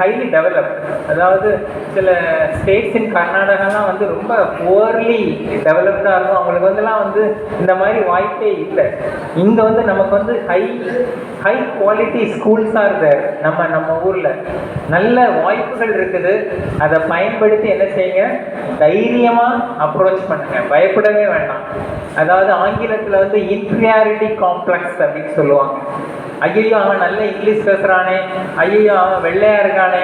ஹைலி டெவலப். அதாவது சில ஸ்டேட்ஸ் இன் கர்நாடகாலாம் வந்து ரொம்ப புவர்லி டெவலப்டாக இருக்கும், அவங்களுக்கு வந்துலாம் வந்து இந்த மாதிரி வாய்ப்பே இல்லை. இங்கே வந்து நமக்கு வந்து ஹை குவாலிட்டி ஸ்கூல்ஸாக இருக்குது. நம்ம ஊரில் நல்ல வாய்ப்புகள் இருக்குது. அதை பயன்படுத்தி என்ன செய்யுங்க, தைரியமாக அப்ரோச் பண்ணுங்க, பயப்படவே வேண்டாம். அதாவது ஆங்கிலத்தில் வந்து இன்ஃபீரியாரிட்டி காம்ப்ளெக்ஸ் அப்படின்னு சொல்லுவாங்க. ஐயோ அவன் நல்ல இங்கிலீஷ் பேசுகிறானே, ஐயோ அவன் வெள்ளையாக இருக்கானே,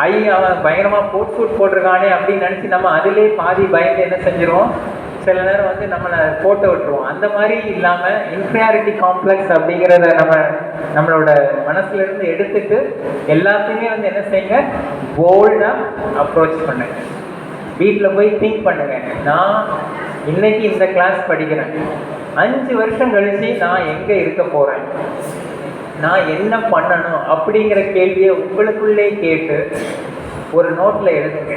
ஐயோ அவன் பயங்கரமாக சூட் போட்டிருக்கானே அப்படின்னு நினச்சி நம்ம அதிலே பாதி பயந்து என்ன செஞ்சிருவோம், சில நேரம் வந்து நம்மளை போட்டு விட்டுருவோம். அந்த மாதிரி இல்லாமல் இன்ஃபீரியாரிட்டி காம்ப்ளெக்ஸ் அப்படிங்கிறத நம்மளோட மனசுலேருந்து எடுத்துட்டு எல்லாத்தையுமே வந்து என்ன செய்யுங்க, போல்டாக அப்ரோச் பண்ணுங்க. வீட்டில் போய் திங்க் பண்ணுங்க, நான் இன்னைக்கு இந்த கிளாஸ் படிக்கிறேன், 5 வருஷம் கழிச்சு நான் எங்கே இருக்க போகிறேன், நான் என்ன பண்ணணும் அப்படிங்கிற கேள்வியை உங்களுக்குள்ளே கேட்டு ஒரு நோட்டில் எழுதுங்க.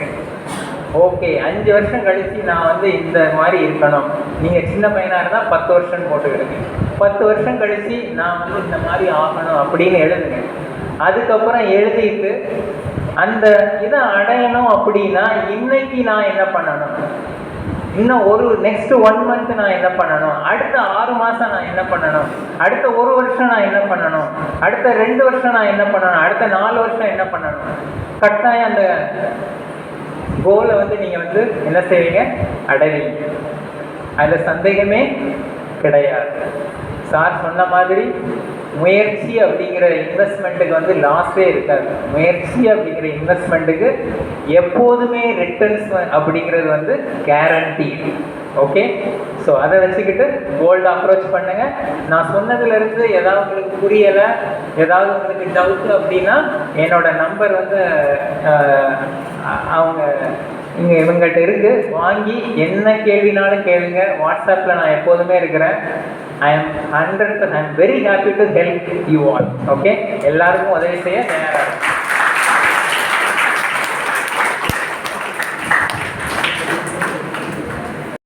ஓகே, 5 வருஷம் கழிச்சு நான் வந்து இந்த மாதிரி இருக்கணும். நீங்கள் சின்ன பையனாக இருந்தால் 10 வருஷம் போட்டுக்கிடுங்க. 10 வருஷம் கழிச்சு நான் வந்து இந்த மாதிரி ஆகணும் அப்படின்னு எழுதுங்க. அதுக்கப்புறம் எழுதிட்டு அந்த இதை அடையணும் அப்படின்னா இன்னைக்கு நான் என்ன பண்ணணும், இன்னும் நெக்ஸ்ட் 1 மந்த் நான் என்ன பண்ணணும், அடுத்த 6 மாதம் நான் என்ன பண்ணணும், அடுத்த 1 வருஷம் நான் என்ன பண்ணணும், அடுத்த 2 வருஷம் நான் என்ன பண்ணணும், அடுத்த 4 வருஷம் என்ன பண்ணணும். கட்டாயம் அந்த கோலை வந்து நீங்கள் வந்து என்ன செய்வீங்க, அடைவீங்க. அதில் சந்தேகமே கிடையாது. சார் சொன்ன மாதிரி முயற்சி அப்படிங்கிற இன்வெஸ்ட்மெண்ட்டுக்கு வந்து லாஸே இருக்காது. முயற்சி அப்படிங்கிற இன்வெஸ்ட்மெண்ட்டுக்கு எப்போதுமே ரிட்டர்ன்ஸ் அப்படிங்கிறது வந்து கேரண்டி. ஓகே, ஸோ அதை வச்சுக்கிட்டு கோல்டு அப்ரோச் பண்ணுங்க. நான் சொன்னதுலேருந்து ஏதாவது உங்களுக்கு புரியலை, ஏதாவது உங்களுக்கு டவுட்டு அப்படின்னா என்னோட நம்பர் வந்து அவங்க இவங்கள்ட்ட இருக்கு, வாங்கி என்ன கேள்வினாலும் கேளுங்க. வாட்ஸ்அப்பில் நான் எப்போதுமே இருக்கிறேன். I am very happy to help you all. Okay, எல்லாருக்கும் உதவி செய்ய தயாராக